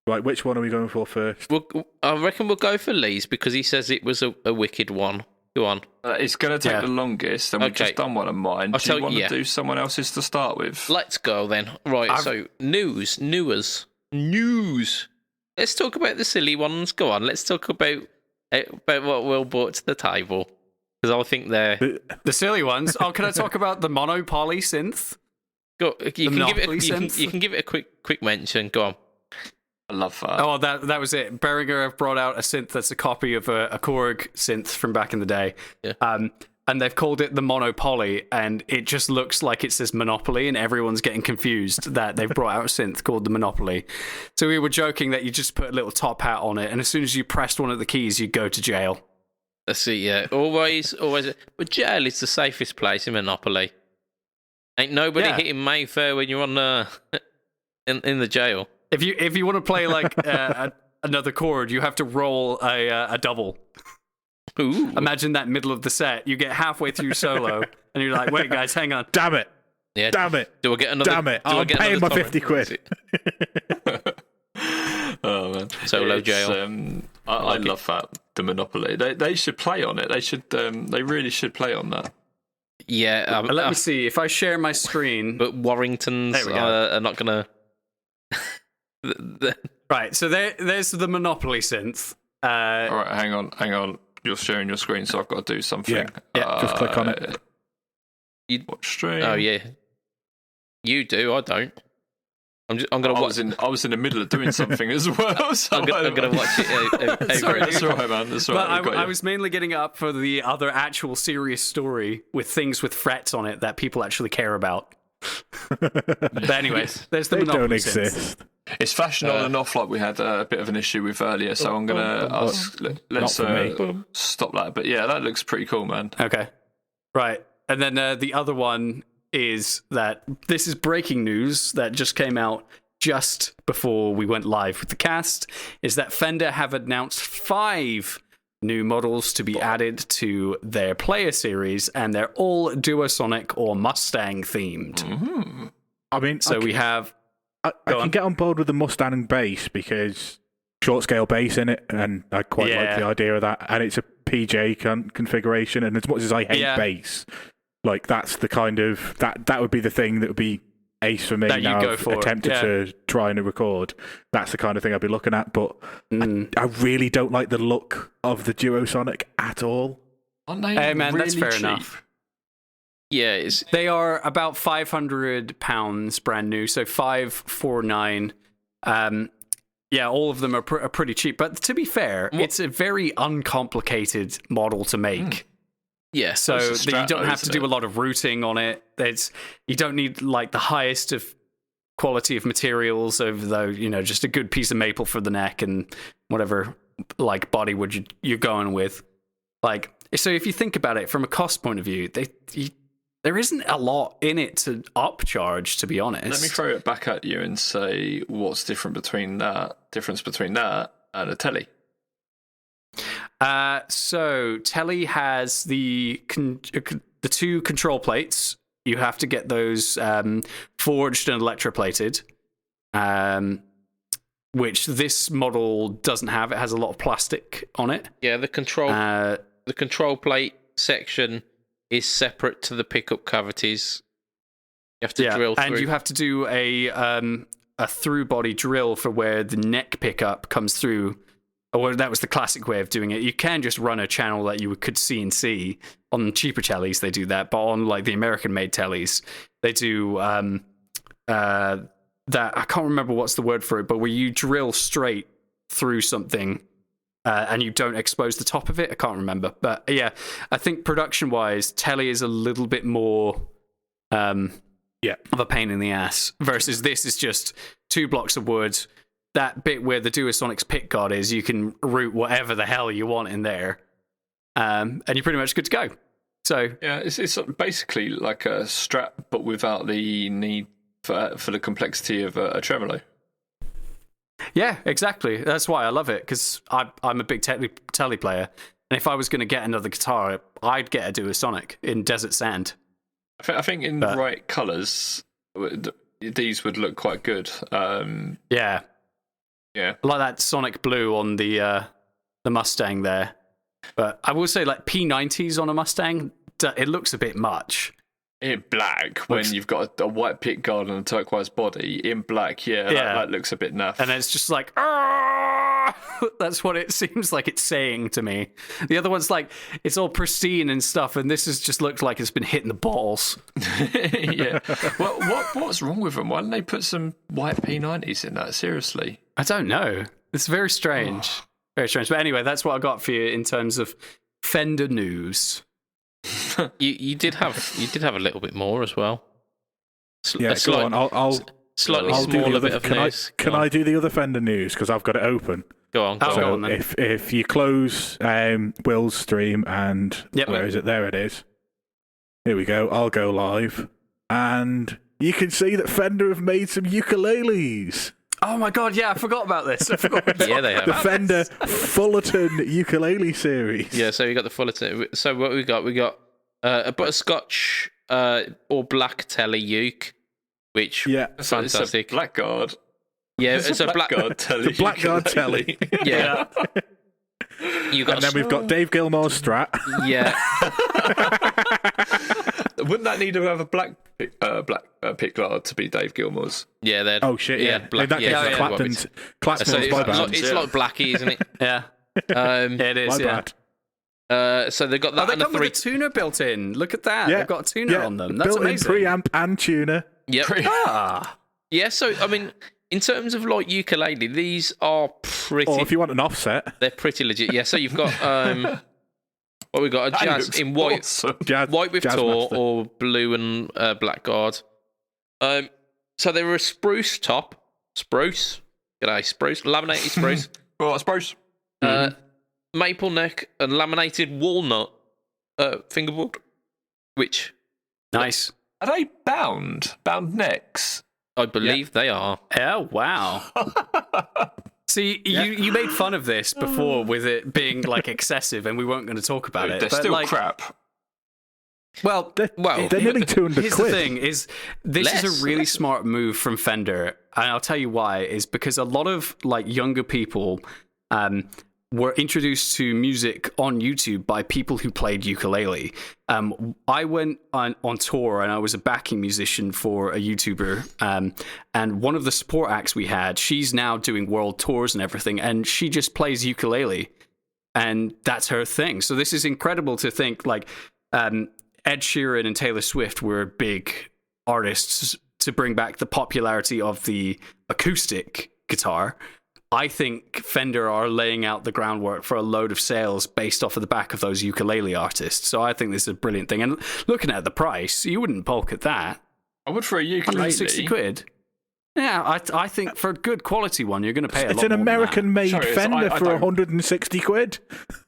Right, which one are we going for first? I reckon we'll go for Lee's because he says it was a wicked one. Go on. It's going to take the longest, and we've just done one of mine. Do you want to do someone else's to start with? Let's go then. Right, so news. Let's talk about the silly ones. Go on, let's talk about what Will brought to the table. Because I think they're... The silly ones? Oh, can I talk about the monopoly synth? Go, you synth? can give it a quick mention. Go on. I love that. Oh, that was it. Behringer have brought out a synth that's a copy of a Korg synth from back in the day. Yeah. And they've called it the Monopoly, and it just looks like it says Monopoly, and everyone's getting confused that they've brought out a synth called the Monopoly. So we were joking that you just put a little top hat on it, and as soon as you pressed one of the keys, you go to jail. Let's see, yeah. Always. But jail is the safest place in Monopoly. Ain't nobody hitting Mayfair when you're on in the jail. If you want to play like another chord, you have to roll a double. Ooh. Imagine that middle of the set. You get halfway through solo, and you're like, "Wait, guys, hang on." Damn it! Yeah. Damn it! Do I get another? Damn it! Do I I'm get paying my another 50 quid. Oh man, Solo jail. I love that. The Monopoly. They should play on it. They should. They really should play on that. Yeah. Let me see if I share my screen. But Warringtons are not gonna. Right. So there's the Monopoly synth. All right, hang on. You're sharing your screen, so I've got to do something. Yeah. Just click on it. Watch stream. Oh yeah. You do. I don't. I'm gonna watch. I was in the middle of doing something as well. So I'm gonna watch it. Sorry, that's all right, man. That's all right. But I was mainly getting it up for the other actual serious story with things with frets on it that people actually care about. But anyways, there's the They Monopoly don't synth. exist. It's fashion on and off, like we had a bit of an issue with earlier. So I'm gonna ask. Let's stop that. But yeah, that looks pretty cool, man. Okay. Right. And then the other one is that this is breaking news that just came out just before we went live with the cast, is that Fender have announced 5 new models to be added to their player series, and they're all Duosonic or Mustang themed. I mean, So we have. I can get on board with the Mustang bass because short scale bass in it, and I quite like the idea of that. And it's a PJ configuration, and as much as I hate bass, like that's the kind of that would be the thing that would be ace for me. That now you go I've for. attempted to try and record. That's the kind of thing I'd be looking at, but I really don't like the look of the Duosonic at all. Aren't they Hey man, really that's fair cheap? enough. Yeah, They are about £500 brand new, so 549. Yeah, all of them are pretty cheap. But to be fair, it's a very uncomplicated model to make. Yeah, So It's a that you don't Strato, have to isn't do it? a lot of routing on it. You don't need like the highest of quality of materials over just a good piece of maple for the neck and whatever like bodywood you're going with. Like, so if you think about it from a cost point of view, there isn't a lot in it to upcharge, to be honest. Let me throw it back at you and say what's difference between that and a telly. So Telly has the two control plates. You have to get those forged and electroplated, which this model doesn't have. It has a lot of plastic on it. Yeah, the control plate section is separate to the pickup cavities. You have to drill through. And you have to do a through body drill for where the neck pickup comes through. Or that was the classic way of doing it. You can just run a channel that you could CNC. On cheaper tellies, they do that, but on like the American-made tellies, they do that. I can't remember what's the word for it, but where you drill straight through something and you don't expose the top of it. I can't remember, but yeah, I think production-wise, telly is a little bit more of a pain in the ass. Versus this is just 2 blocks of wood. That bit where the Duosonic's pick guard is, you can route whatever the hell you want in there, and you're pretty much good to go. So Yeah, it's basically like a strap, but without the need for the complexity of a tremolo. yeah, exactly. That's why I love it, because I'm a big telly player, and if I was going to get another guitar, I'd get a Duosonic in Desert Sand. I think in the right colours, these would look quite good. Yeah. Yeah. I like that Sonic Blue on the Mustang there. But I will say, like, P90s on a Mustang, it looks a bit much. In black, when you've got a white pick guard and a turquoise body, in black, that looks a bit naff. And it's just like, "Argh!" That's what it seems like it's saying to me. The other one's like, it's all pristine and stuff, and this has just looked like it's been hitting the balls. Yeah. What's wrong with them? Why don't they put some white P90s in that? Seriously. I don't know. It's very strange. Very strange. But anyway, that's what I got for you in terms of Fender news. You did have a little bit more as well. Go on. I'll Slightly do the smaller other. bit of Can news. I do the other Fender news because I've got it open? Go on. Oh, So go on then. if you close Will's stream and where is it? There it is. Here we go. I'll go live, and you can see that Fender have made some ukuleles. Oh my god, yeah, I forgot about this. I forgot Yeah, they have. The Fender Fullerton ukulele series. Yeah, so we got the Fullerton. So what we got? We got a butterscotch or black telly uke, which fantastic. It's a blackguard. Yeah, it's a blackguard telly. The Blackguard telly. Yeah. You got And then we've got Dave Gilmour's Strat. Yeah. Wouldn't that need to have a black pick guard to be Dave Gilmour's? Yeah, they're Oh shit! Yeah, black, in that case, Clapton's So my it's bad. like Blackie, isn't it? Yeah. Um, Yeah, it is, My yeah. bad. so they got that They and a come with a tuner built in. Look at that. Yeah, They've got a tuner on them. That's built-in amazing. preamp and tuner. Yep. Ah. Yeah. So I mean, in terms of like ukulele, these are pretty. Or if you want an offset, They're pretty legit. Yeah. So you've got what we got? A That jazz looks in white, awesome. white with Jazz Tor Master. or blue and blackguard. So they were a spruce top, spruce. G'day, spruce, laminated spruce. Well, I suppose. Maple neck and laminated walnut fingerboard, which Nice. Are they bound necks? I believe they are. Oh, wow. See, you made fun of this before with it being like excessive, and we weren't going to talk about it. They're but still like, crap. Well, They're nearly 200 here's quid. the thing: is this is a really Less. smart move from Fender, and I'll tell you why. Is because a lot of like younger people were introduced to music on YouTube by people who played ukulele. I went on tour and I was a backing musician for a YouTuber. And one of the support acts we had, she's now doing world tours and everything, and she just plays ukulele. And that's her thing. So this is incredible to think like Ed Sheeran and Taylor Swift were big artists to bring back the popularity of the acoustic guitar. I think Fender are laying out the groundwork for a load of sales based off of the back of those ukulele artists. So I think this is a brilliant thing. And looking at the price, you wouldn't balk at that. I would for a ukulele. 160 quid. Yeah, I think for a good quality one, you're going to pay a lot It's an more than that. American-made Sorry, Fender I for don't- 160 quid.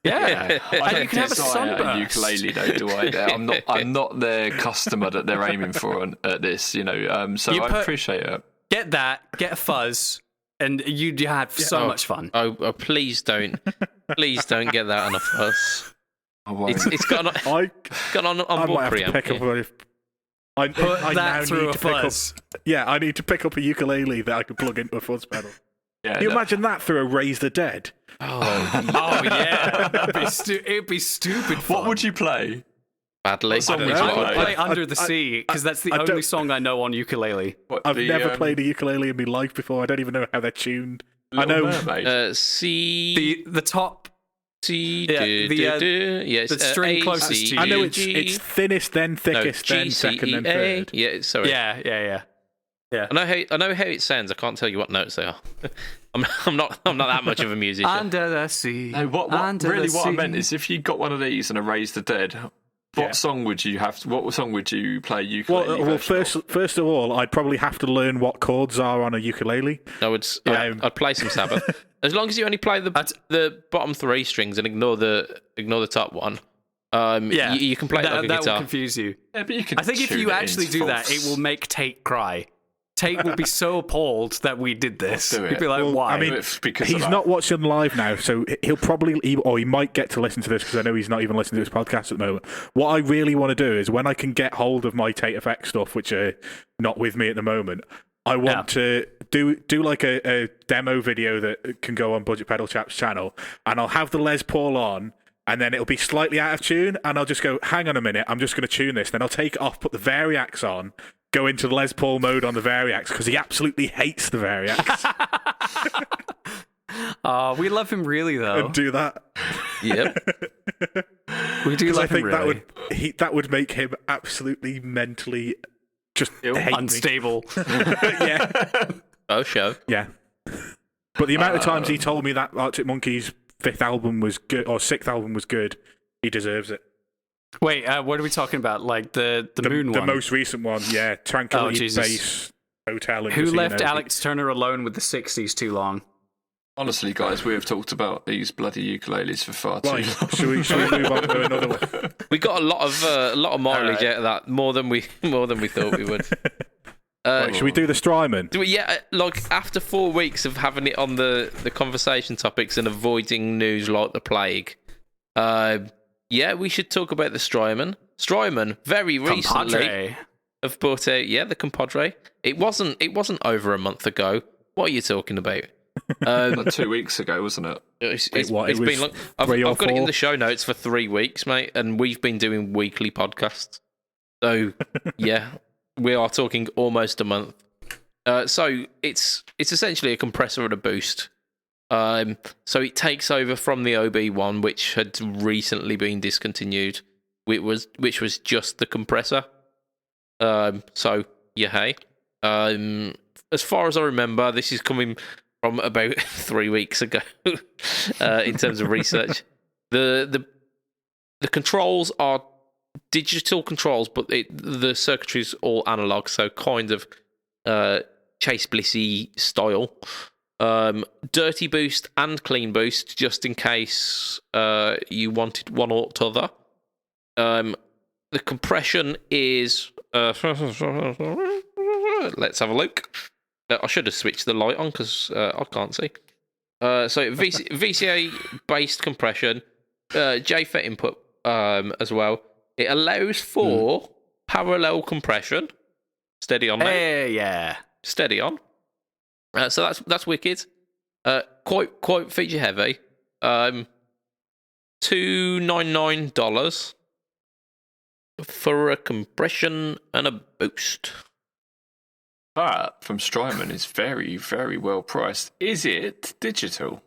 Yeah, I and don't you can have a desire sunburst. ukulele though, do I? I'm not their customer that they're aiming for at this, you know. So You I put- appreciate it. Get that, get a fuzz, and you'd have so much fun. Oh, please don't get that on a fuss. I won't. It's got an, I got an might onboard have to preamp. pick up here. a... I Put now that through need a to pick up. fuzz. Yeah, I need to pick up a ukulele that I can plug into a fuzz pedal. Yeah, Can you no. imagine that through a Raise the Dead? Oh, Oh yeah, it'd be stupid fun. What would you play? badly. What song don't would know. you I would play? play Under the Sea because that's the I only don't- song I know on ukulele. What, I've the, never played a ukulele in my life before. I don't even know how they're tuned. I Little know. Mermaid. C, The top, C, Yeah, do, the, do, do. Yes, the string A, closest C, to you. I know G, it's thinnest, then no, thickest, then G, second, C, then E, A. third. Yeah, sorry. yeah. I know how it sounds. I can't tell you what notes they are. I'm not that much of a musician. Under the sea. No, what under really the what I sea. meant is if you got one of these and a Raise the Dead, what Yeah. song would you have? What song would you play ukulele? Well, version of? first of all, I'd probably have to learn what chords are on a ukulele. I'd play some Sabbath. As long as you only play the bottom three strings and ignore the top one. Yeah, you can play it like a that will guitar. confuse you. Yeah, but you can I think if tune you it actually into do that, false. it will make Tate cry. Tate will be so appalled that we did this. I'll do He'd be it. like, Well, "Why?" I mean, It's because of He's that. not watching live now, so he'll probably, or he might get to listen to this because I know he's not even listening to this podcast at the moment. What I really want to do is when I can get hold of my Tate Effect stuff, which are not with me at the moment, I want to do like a demo video that can go on BudgetPedalChap's channel, and I'll have the Les Paul on, and then it'll be slightly out of tune, and I'll just go, hang on a minute, I'm just going to tune this. Then I'll take it off, put the Variax on, go into the Les Paul mode on the Variax, because he absolutely hates the Variax, We love him really, though. and do that. Yep. We do Because love I think him really. that would make him absolutely mentally just hate me. Unstable. Yeah, Oh, show. yeah. But the amount of times he told me that Arctic Monkeys' fifth album was good or sixth album was good, he deserves it. Wait, what are we talking about? Like the moon The one? most recent one, yeah. Tranquility Jesus. Base Hotel. And Who Casino. left Alex Turner alone with the 60s too long? Honestly, guys, we have talked about these bloody ukuleles for far too Right, long. should we move on to another one? We got a lot of mileage Alright. out of that, more than we thought we would. Right, should we do the Strymon? Like after 4 weeks of having it on the conversation topics and avoiding news like the plague, we should talk about the Strymon. Strymon very recently Compadre. have brought out the Compadre. It wasn't over a month ago. What are you talking about? Like 2 weeks ago, wasn't it? It's It was been long. I've 3 or got it in 4. the show notes for 3 weeks, mate, and we've been doing weekly podcasts. So yeah, we are talking almost a month. So it's essentially a compressor and a boost. So it takes over from the OB1, which had recently been discontinued. Which was just the compressor. So yeah, hey. As far as I remember, this is coming from about 3 weeks ago. In terms of research, the controls are digital controls, but the circuitry is all analog, so kind of Chase Blissy style. Dirty boost and clean boost, just in case you wanted one or t'other. The compression is. Let's have a look. I should have switched the light on because I can't see. So VCA based compression, JFET input as well. It allows for parallel compression. Steady on, mate. Hey, yeah. Steady on. So that's wicked. Quite feature heavy. $299 for a compression and a boost. That from Strymon is very, very well priced. Is it digital?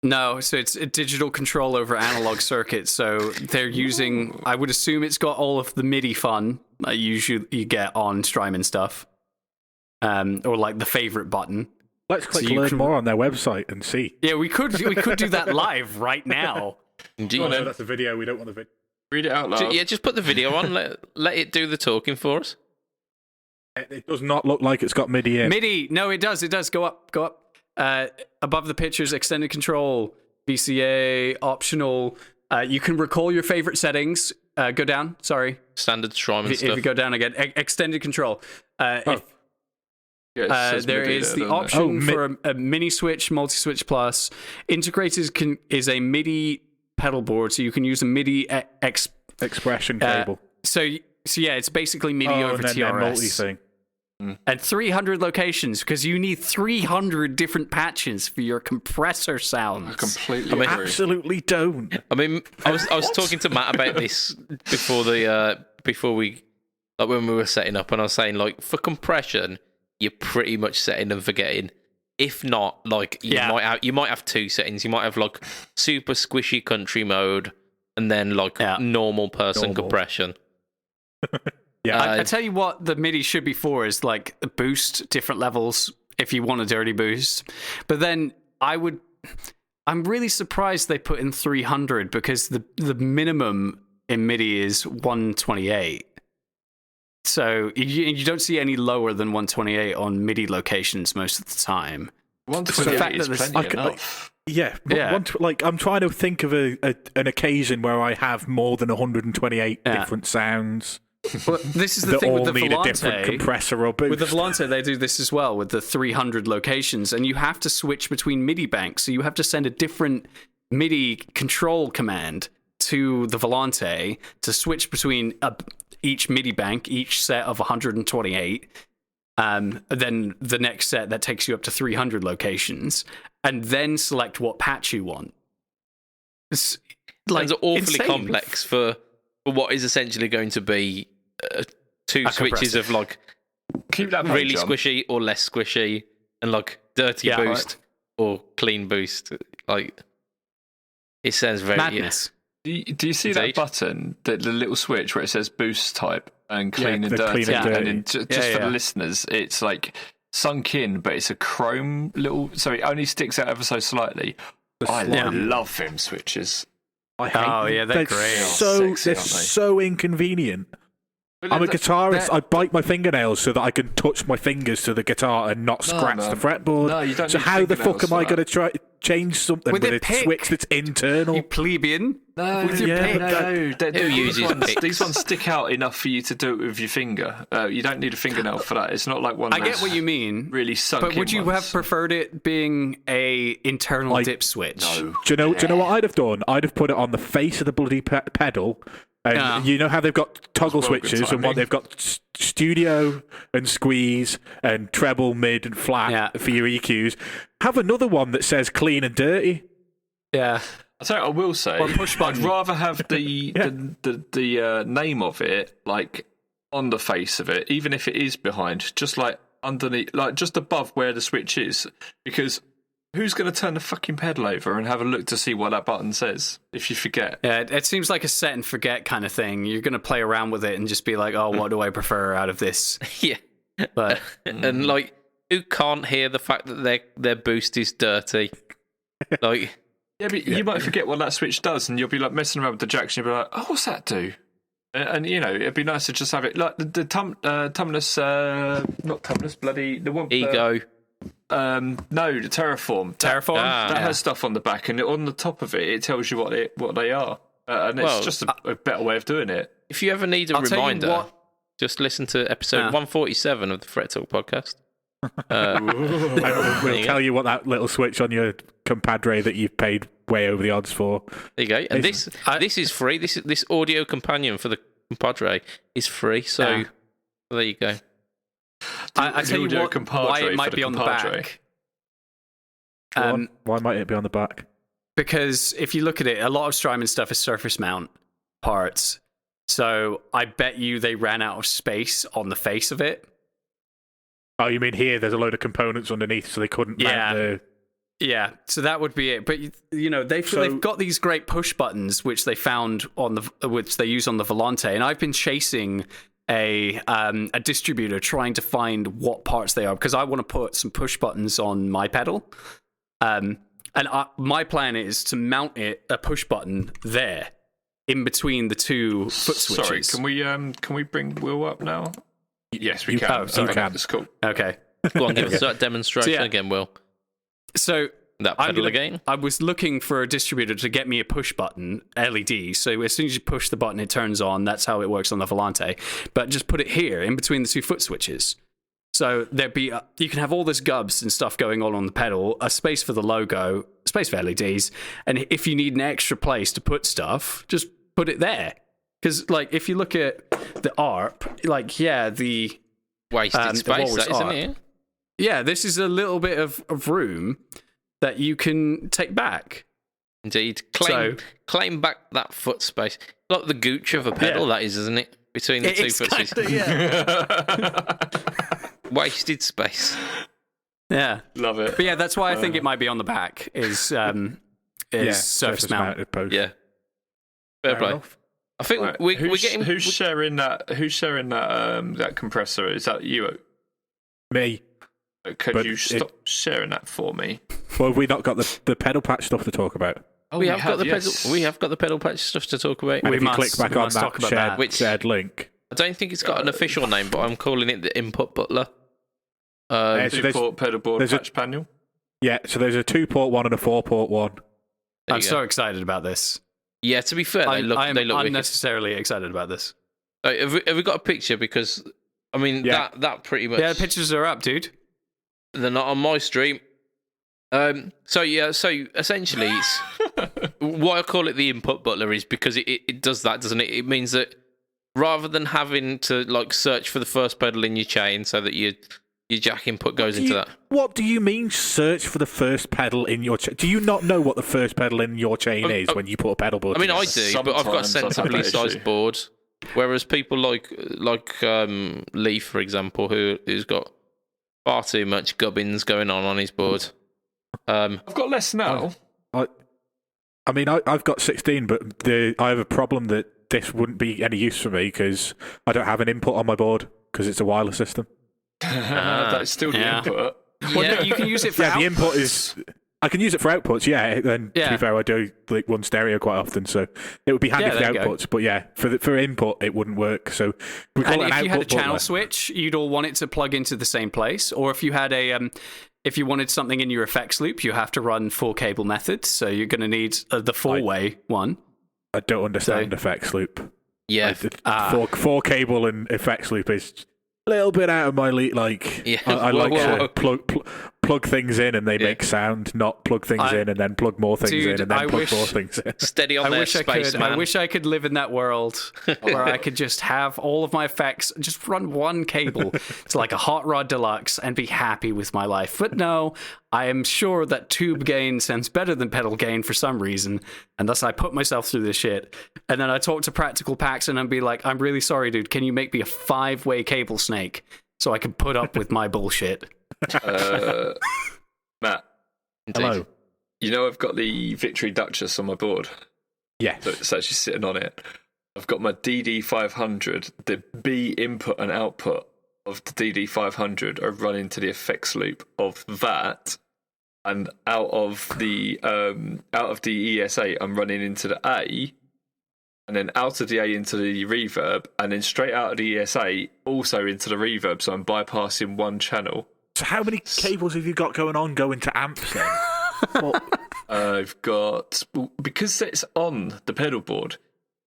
No, so it's a digital control over analog circuits. So they're using, I would assume it's got all of the MIDI fun that you get on Strymon stuff. Or like the favorite button. Let's click learn more on their website and see. Yeah, we could do that live right now. Oh, no, that's a video. We don't want the video. Read it out loud. Yeah, just put the video on. Let it do the talking for us. It does not look like it's got MIDI in. MIDI, no, it does. It does. Go up. Above the pictures, extended control, VCA, optional. You can recall your favorite settings. Go down. Sorry. Standard Strymon stuff. If you go down again, extended control. Yeah, it says there MIDI is there, the doesn't it? option for a mini switch, multi-switch plus. Integrated is a MIDI pedal board, so you can use a MIDI Expression cable. So yeah, it's basically MIDI over and then TRS. their multi thing. And 300 locations, because you need 300 different patches for your compressor sounds. I completely agree. Absolutely don't. I mean, I was talking to Matt about this before we when we were setting up, and I was saying, like, for compression, you're pretty much setting and forgetting. If not, like, you might have two settings. You might have like super squishy country mode, and then like normal person compression. Yeah, I tell you what, the MIDI should be for is like a boost, different levels if you want a dirty boost. But then I'm really surprised they put in 300 because the minimum in MIDI is 128. So you don't see any lower than 128 on MIDI locations most of the time. 128 is plenty enough. I'm trying to think of an occasion where I have more than 128 different sounds. Well, this is the that thing all with the need Volante. A different compressor or boost. With the Volante, they do this as well with the 300 locations, and you have to switch between MIDI banks. So you have to send a different MIDI control command to the Volante to switch between each MIDI bank, each set of 128. Then the next set that takes you up to 300 locations, and then select what patch you want. It's Sounds awfully insane. complex for what is essentially going to be two switches of like Keep that really page on. squishy or less squishy, and like dirty boost or clean boost. Like, it sounds very madness. Do you see that button, the little switch where it says boost type and clean and the dirty? clean and dirty. And then just for the listeners, it's like sunk in, but it's a chrome little, so it only sticks out ever so slightly. I love them switches. I hate them. They're great. So Sexy, they're aren't they? so inconvenient. But I'm a guitarist. I bite my fingernails so that I can touch my fingers to the guitar and not scratch the fretboard. No, you don't so need how the fuck am I fingernails going to try change something with a pick. switch that's internal? You plebeian. No, With your pick. Who uses picks? These ones stick out enough for you to do it with your finger. You don't need a fingernail for that. It's not like one. I get what you mean. Really sunk. But would in you ones. have preferred it being a internal dip switch? No. Do you know what I'd have done? I'd have put it on the face of the bloody pedal. And you know how they've got toggle Well, good switches and what timing. they've got studio and squeeze and treble, mid and flat for your EQs. Have another one that says clean and dirty. Yeah. I'll tell you what I will say. Or push I'd button. rather have the name of it like on the face of it, even if it is behind, just like underneath, like just above where the switch is, because who's going to turn the fucking pedal over and have a look to see what that button says if you forget? Yeah, it seems like a set and forget kind of thing. You're going to play around with it and just be like, oh, what do I prefer out of this? Yeah. But And like, who can't hear the fact that their boost is dirty? Like, Yeah, but you might forget what that switch does, and you'll be like messing around with the jacks, and you'll be like, "Oh, what's that do?" And you know, it'd be nice to just have it like the Tumnus, not Tumnus, bloody the one. ego. No, the Terraform. Terraform? That has stuff on the back, and on the top of it, it tells you what they are, and it's just a better way of doing it. If you ever need a I'll tell you reminder, what- just listen to episode 147 of the Fret Talk podcast. We'll tell you what that little switch on your compadre that you've paid way over the odds for. There you go. And this is free. This audio companion for the compadre is free. So there you go. I tell you what, why it might be on the back. Why might it be on the back? Because if you look at it, a lot of Strymon stuff is surface mount parts. So I bet you they ran out of space on the face of it. Oh, you mean here? There's a load of components underneath, so they couldn't mount the. Yeah, so that would be it. But they've got these great push buttons which they found which they use on the Volante, and I've been chasing a distributor trying to find what parts they are because I want to put some push buttons on my pedal. My plan is to mount a push button there in between the two foot switches. Sorry, can we bring Will up now? Yes, we can. Oh, sorry. You can. That's cool. Okay. Go on, give us that demonstration again, Will. So that pedal again. I was looking for a distributor to get me a push button LED. So as soon as you push the button, it turns on. That's how it works on the Volante. But just put it here in between the two foot switches. So there'd be you can have all this gubs and stuff going on the pedal, a space for the logo, space for LEDs, and if you need an extra place to put stuff, just put it there. Because if you look at the ARP, the wasted space, that isn't it? Yeah, this is a little bit of room that you can take back. Indeed, claim back that foot space, like the gooch of a pedal. That is, isn't it? Between the two foot switches. Wasted space. Yeah, love it. But yeah, that's why I think it might be on the back. Is surface mounted post. Yeah, fair play. I think we're getting. Who's sharing that? Who's sharing that compressor? Is that you? Me. Could you stop sharing that for me? Well, have we not got the pedal patch stuff to talk about? Oh, we have got the pedal patch stuff to talk about. And if you click back on that shared link, I don't think it's got an official name, but I'm calling it the Input Butler. Two-port pedalboard patch panel. Yeah, so there's a 2-port one and a 4-port one. I'm so excited about this. Yeah, to be fair, they look unnecessarily excited about this. Have we got a picture? Because I mean that pretty much. Yeah, the pictures are up, dude. They're not on my stream. So essentially, it's, why I call it the Input Butler is because it does that, doesn't it? It means that rather than having to search for the first pedal in your chain so that your jack input goes into that. What do you mean search for the first pedal in your chain? Do you not know what the first pedal in your chain is when you put a pedal board together? I do, but I've got a sensibly sized board. Whereas people like Lee, for example, who's got far too much gubbins going on his board. I've got less now. I've got 16, but I have a problem that this wouldn't be any use for me because I don't have an input on my board because it's a wireless system. That's still the input. Well, no, you can use it for outputs. The input is. I can use it for outputs, and to be fair, I do one stereo quite often, so it would be handy for the outputs. But for input, it wouldn't work. So we call it an output. If you had a channel butler. switch, you'd all want it to plug into the same place. Or if you had if you wanted something in your effects loop, you have to run 4-cable methods. So you're going to need the 4-way one. I don't understand effects loop. Yeah, 4-cable and effects loop is a little bit out of my league. I like to plug things in and they make sound, not plug things in and then plug more things in and then plug more things in. Steady on there, spaceman. I wish I could live in that world where I could just have all of my effects, just run one cable to like a Hot Rod Deluxe and be happy with my life. But no, I am sure that tube gain sounds better than pedal gain for some reason, and thus I put myself through this shit. And then I talk to Practical Paxton and be like, I'm really sorry, dude, can you make me a 5-way cable snake so I can put up with my bullshit? Matt. Hello. You know I've got the Victory Duchess on my board? Yes. So it's actually sitting on it. I've got my DD500, the B input and output of the DD500 are running to the effects loop of that, and out of the ES8 I'm running into the A, and then out of the A into the reverb, and then straight out of the ES8 also into the reverb, so I'm bypassing one channel. So how many cables have you got going to amps then? I've got, because it's on the pedal board,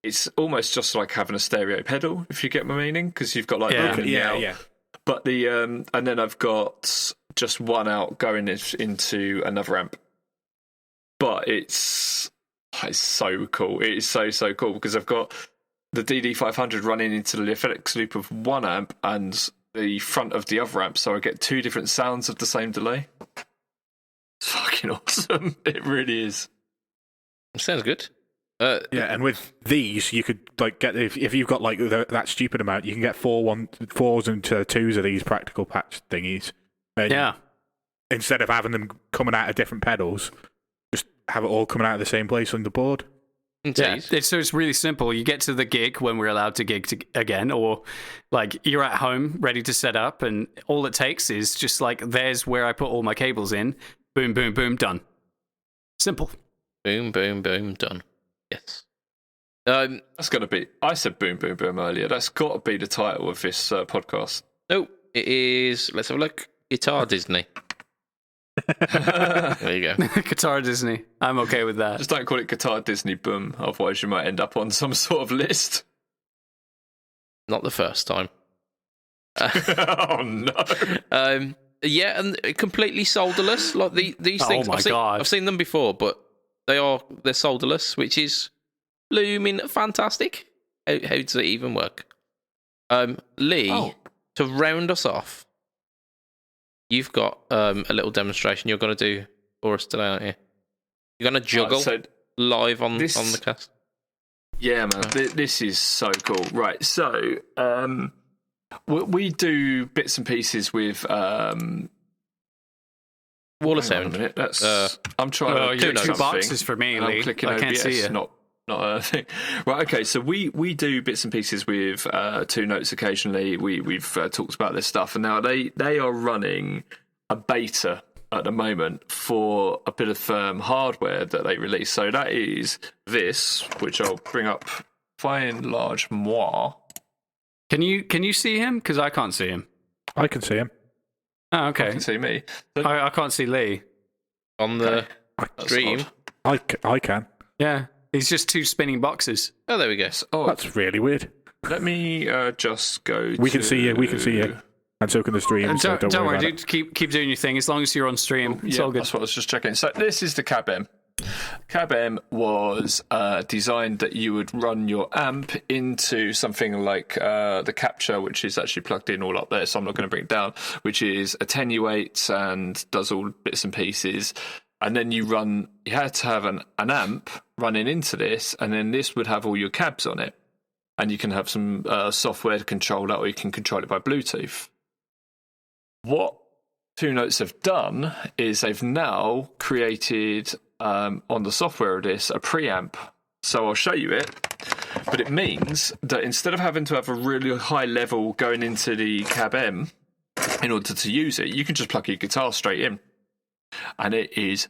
it's almost just like having a stereo pedal, if you get my meaning, because you've got like yeah. But the and then I've got just one out going into another amp. But it's so cool. It is so cool because I've got the DD500 running into the effects loop of one amp and the front of the other amp, so I get two different sounds of the same delay. It's fucking awesome. It really is. Sounds good. Yeah, and with these, you could like get if you've got like that stupid amount, you can get 4s and 2s of these practical patch thingies. And Yeah. instead of having them coming out of different pedals, just have it all coming out of the same place on the board. Yeah, Indeed. so it's really simple. You get to the gig when we're allowed to gig again, or like you're at home ready to set up, and all it takes is just like, there's where I put all my cables in. Boom, boom, boom, done. Simple. Boom, boom, boom, done. Yes. That's got to be. I said boom, boom, boom earlier. That's got to be the title of this podcast. No, it is. Let's have a look. Guitar Disney. There you go. Guitar Disney. I'm okay with that. Just don't call it Guitar Disney Boom, otherwise you might end up on some sort of list. Not the first time. Oh no. Yeah, and completely solderless. Like these Oh things. my God. I've seen them before, but they're solderless, which is blooming fantastic. How does it even work? Lee, to round us off, you've got a little demonstration you're going to do for us today, aren't you? You're going to juggle live on the cast. Yeah, man, this is so cool. Right, so we do bits and pieces with Wall of hang on a sound. minute, I'm trying Well, to you're click two something, boxes for me, and I'm Lee. clicking I can't OBS, see you. not a thing. Right, okay, so we do bits and pieces with Two Notes occasionally. We've talked about this stuff, and now they are running a beta at the moment for a bit of hardware that they release. So that is this, which I'll bring up. Fine large moi. Can you see him? Because I can't see him. I can see him. Oh, You okay. can see me. I can't see Lee. On the That's stream. odd. I can. Yeah, he's just two spinning boxes. Oh, there we go. Oh, That's really weird. let me just go. We can see you. We can see you. And so can the stream. And so don't worry, about dude. Keep doing your thing. As long as you're on stream, it's Yeah, all good. that's what I was just checking. So this is the Cab M. Cab M was designed that you would run your amp into something like the capture, which is actually plugged in all up there, so I'm not going to bring it down, which is attenuates and does all bits and pieces. And then you had to have an amp running into this, and then this would have all your cabs on it. And you can have some software to control that, or you can control it by Bluetooth. What Two Notes have done is they've now created on the software of this a preamp. So I'll show you it, but it means that instead of having to have a really high level going into the Cab M in order to use it, you can just plug your guitar straight in, and it is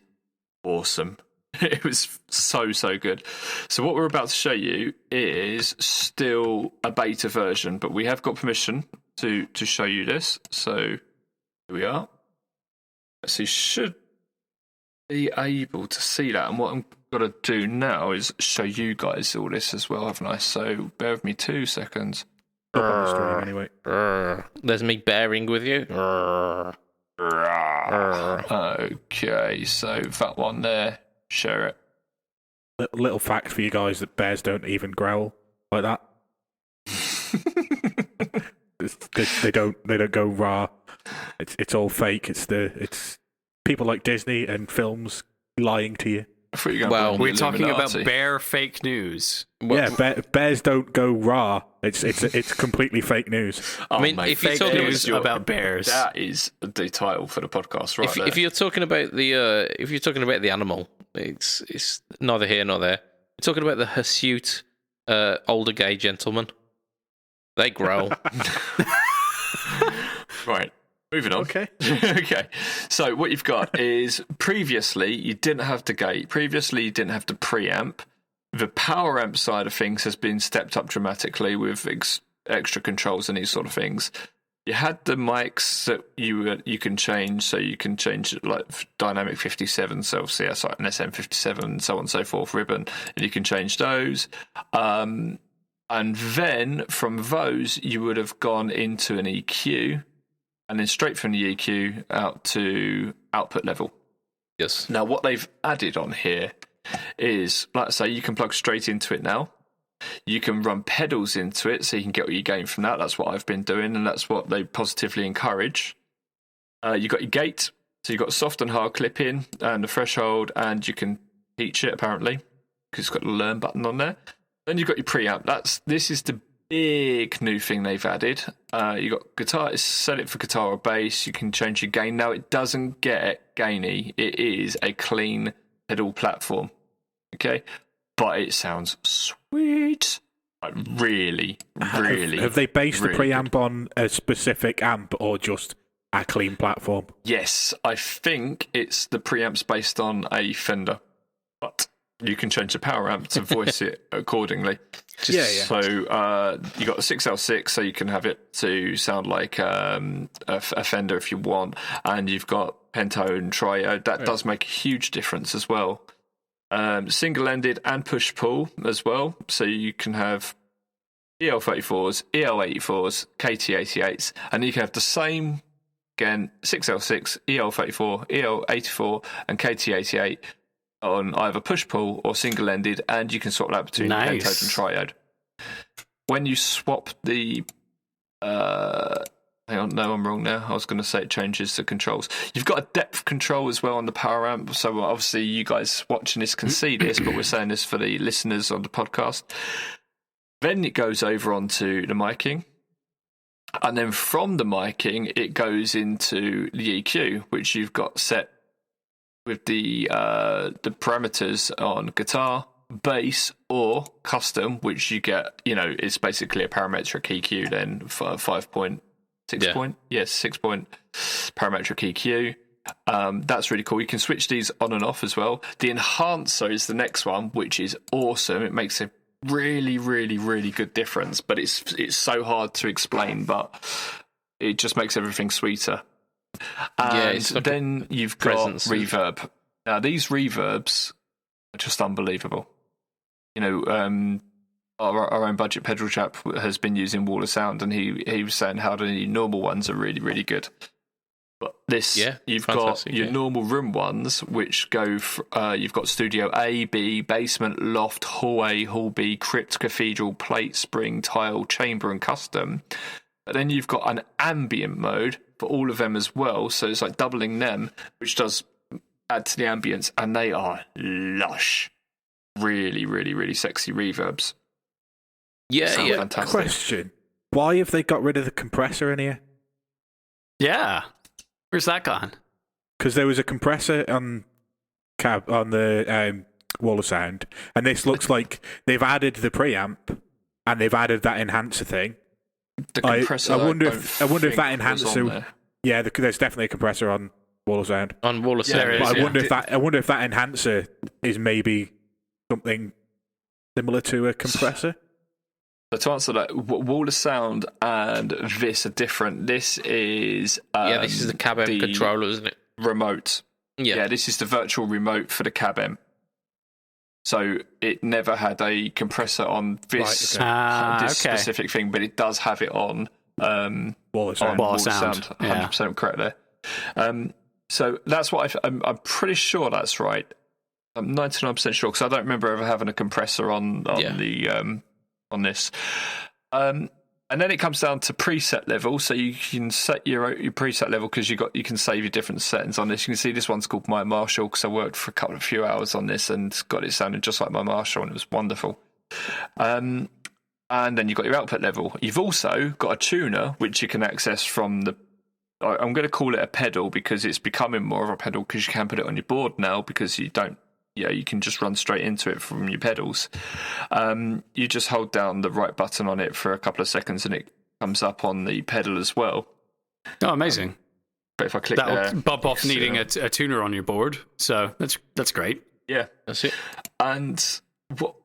awesome. It was so good. So what we're about to show you is still a beta version, but we have got permission to show you this. So here we are. So you should be able to see that. And what I'm going to do now is show you guys all this as well, haven't I? So bear with me 2 seconds. Up on the stream anyway. There's me bearing with you. Okay, so that one there, share it. Little fact for you guys that bears don't even growl like that. They don't go rah. It's all fake. It's people like Disney and films lying to you. I thought you were going to We're talking about Illuminati. bare fake news. Yeah, bears don't go rah. It's completely fake news. Oh, I mean, mate, if you're Fake talking news about bears. that is the title for the podcast, right there. if you're talking about the animal, it's neither here nor there. We're talking about the hirsute older gay gentlemen. They growl. Right, moving on. Okay. Okay, so what you've got is previously you didn't have the gate. Previously you didn't have the preamp. The power amp side of things has been stepped up dramatically with extra controls and these sort of things. You had the mics that you can change, so you can change it like dynamic 57, so obviously that's like an SM57 and so on and so forth, ribbon, and you can change those. And then from those you would have gone into an EQ, and then straight from the EQ out to output level. Yes. Now, what they've added on here is, like I say, you can plug straight into it now. You can run pedals into it, so you can get all your gain from that. That's what I've been doing, and that's what they positively encourage. You've got your gate, so you've got soft and hard clipping, and the threshold, and you can teach it, apparently, because it's got the learn button on there. Then you've got your preamp. This is the big new thing they've added. You've got guitar, set it for guitar or bass. You can change your gain. Now, it doesn't get gainy. It is a clean pedal platform, okay? But it sounds sweet. Like really, really. Have they based really the preamp good. on a specific amp or just a clean platform? Yes, I think it's the preamp's based on a Fender, but you can change the power amp to voice it accordingly. Yeah. So you got a 6L6, so you can have it to sound like a Fender if you want, and you've got pentone, triode. That does make a huge difference as well. Single-ended and push-pull as well, so you can have EL34s, EL84s, KT88s, and you can have the same, again, 6L6, EL34, EL84, and KT88 on either push-pull or single-ended, and you can swap that between pentode and triode. When you swap the... hang on, no, I'm wrong now. I was going to say it changes the controls. You've got a depth control as well on the power amp, so obviously you guys watching this can see this, but we're saying this for the listeners on the podcast. Then it goes over onto the miking, and then from the miking, it goes into the EQ, which you've got set with the parameters on guitar, bass, or custom, which you get, it's basically a parametric EQ then for 6 point parametric EQ. That's really cool. You can switch these on and off as well. The enhancer is the next one, which is awesome. It makes a really, really, really good difference, but it's so hard to explain, but it just makes everything sweeter. And it's like then you've got reverb. Now, these reverbs are just unbelievable. Our own budget pedal chap has been using Wall of Sound, and he was saying how the normal ones are really, really good. But you've got your normal room ones, which go. You've got Studio A, B, Basement, Loft, Hall A, Hall B, Crypt, Cathedral, Plate, Spring, Tile, Chamber, and Custom. But then you've got an ambient mode for all of them as well, so it's like doubling them, which does add to the ambience, and they are lush, really, really, really sexy reverbs. Yeah. Fantastic. Question: why have they got rid of the compressor in here? Yeah. Where's that gone? Because there was a compressor on the Wall of Sound, and this looks like they've added the preamp and they've added that enhancer thing. The compressor. I wonder if that enhancer. Yeah, there's definitely a compressor on Wall of Sound. On Wall of Sound, there is, but I wonder if that enhancer is maybe something similar to a compressor. So to answer that, Wall of Sound and this are different. This is this is the cab amp controller, isn't it? Remote. Yeah, this is the virtual remote for the cab amp. So it never had a compressor on this specific thing, but it does have it on Wall of Sound. Wall of Sound. 100% correct there. So that's what I'm pretty sure that's right. I'm 99% sure, because I don't remember ever having a compressor on this. And then it comes down to preset level, so you can set your preset level because you can save your different settings on this. You can see this one's called My Marshall, because I worked for a few hours on this and got it sounding just like My Marshall, and it was wonderful. And then you've got your output level. You've also got a tuner, which you can access from I'm going to call it a pedal, because it's becoming more of a pedal, because you can put it on your board now, because you can just run straight into it from your pedals. You just hold down the right button on it for a couple of seconds, and it comes up on the pedal as well. Oh, amazing! But if I click that'll bump off needing a tuner on your board. So that's great. Yeah, that's it. And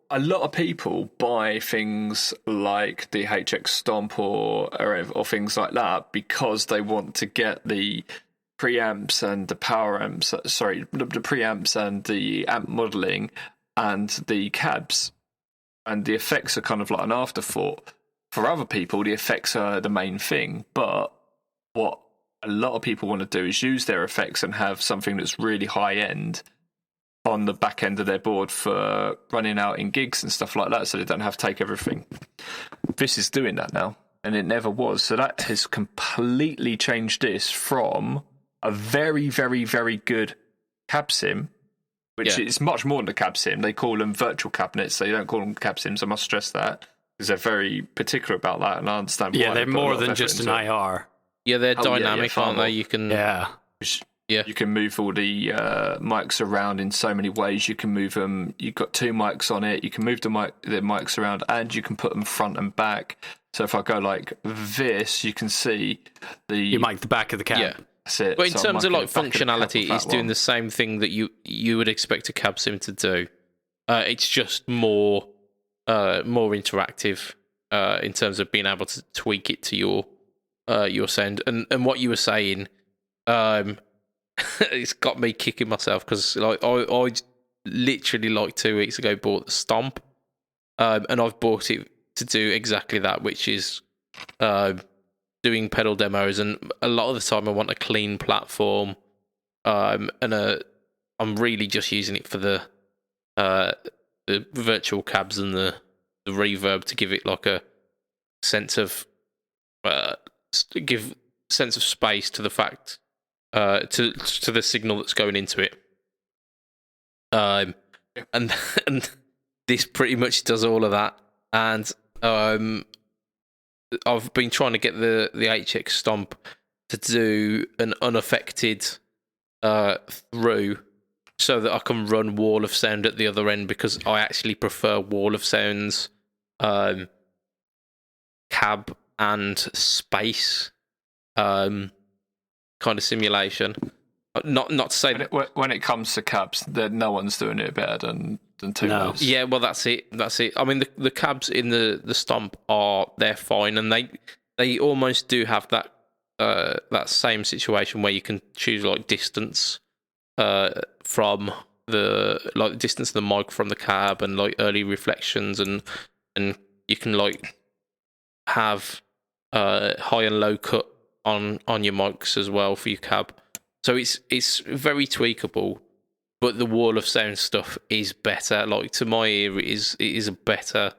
a lot of people buy things like the HX Stomp or things like that because they want to get the preamps and the power amps, the preamps and the amp modeling and the cabs, and the effects are kind of like an afterthought. For other people, the effects are the main thing, but what a lot of people want to do is use their effects and have something that's really high end on the back end of their board for running out in gigs and stuff like that, so they don't have to take everything. This is doing that now, and it never was. So that has completely changed this from a very, very, very good cab sim, which is much more than a cab sim. They call them virtual cabinets. They don't call them cab sims. I must stress that, because they're very particular about that, and I understand why. Yeah, they're more than just an IR. Yeah, they're dynamic, aren't they? You can You can move all the mics around in so many ways. You can move them. You've got 2 mics on it. You can move the mics around, and you can put them front and back. So if I go like this, you can see you mic the back of the cab. Yeah. That's it. But in So terms of I'm like micing the back of the cab functionality, with that it's doing one. the same thing that you would expect a cab sim to do. It's just more interactive in terms of being able to tweak it to your sound. And what you were saying, it's got me kicking myself because like I literally like 2 weeks ago bought the Stomp, and I've bought it to do exactly that, which is doing pedal demos. And a lot of the time I want a clean platform, and I'm really just using it for the virtual cabs and the reverb to give it like a sense of space to the fact to the signal that's going into it. And this pretty much does all of that. And I've been trying to get the HX Stomp to do an unaffected through, so that I can run wall of sound at the other end, because I actually prefer wall of sounds, cab and space kind of simulation. Not to say that when it comes to cabs, no one's doing it better than Two-Wheels. Yeah, well, that's it. I mean, the cabs in the Stomp they're fine, and they almost do have that same situation where you can choose like distance from the distance of the mic from the cab, and like early reflections, and you can like have high and low cut on your mics as well for your cab. So it's very tweakable, but the wall of sound stuff is better. Like, to my ear, it is a better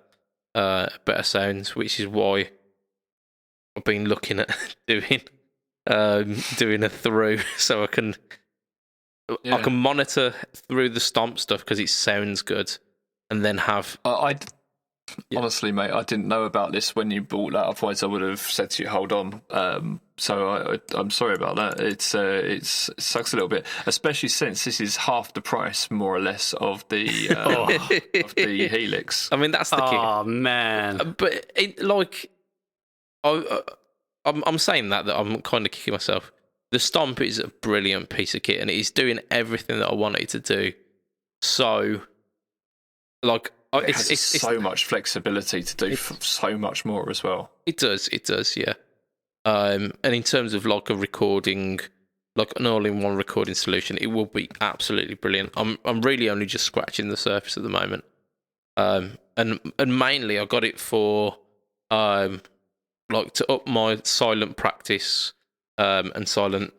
sound, which is why I've been looking at doing a through, so I can monitor through the Stomp stuff because it sounds good, and then have. Honestly, mate, I didn't know about this when you bought that. Otherwise, I would have said to you, "Hold on." So I'm sorry about that. It sucks a little bit, especially since this is half the price, more or less, of the of the Helix. I mean, that's the kick. Oh man! But I'm saying that I'm kind of kicking myself. The Stomp is a brilliant piece of kit, and it is doing everything that I want it to do. So, like. It's so much flexibility to do so much more as well. It does, yeah. And in terms of like a recording, like an all-in-one recording solution, it will be absolutely brilliant. I'm really only just scratching the surface at the moment. And mainly I got it for like to up my silent practice and silent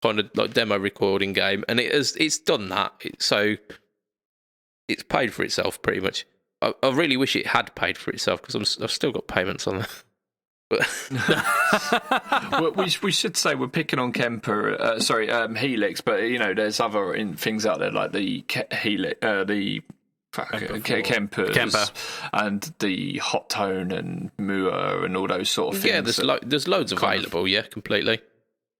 kind of like demo recording game, and it's done that. So it's paid for itself pretty much. I really wish it had paid for itself, because I've still got payments on that. But well, we should say we're picking on Helix, but you know there's other things out there like the Helix, the Kempers, and the Hot Tone and Mua and all those sort of things. Yeah, there's loads available. Yeah, completely.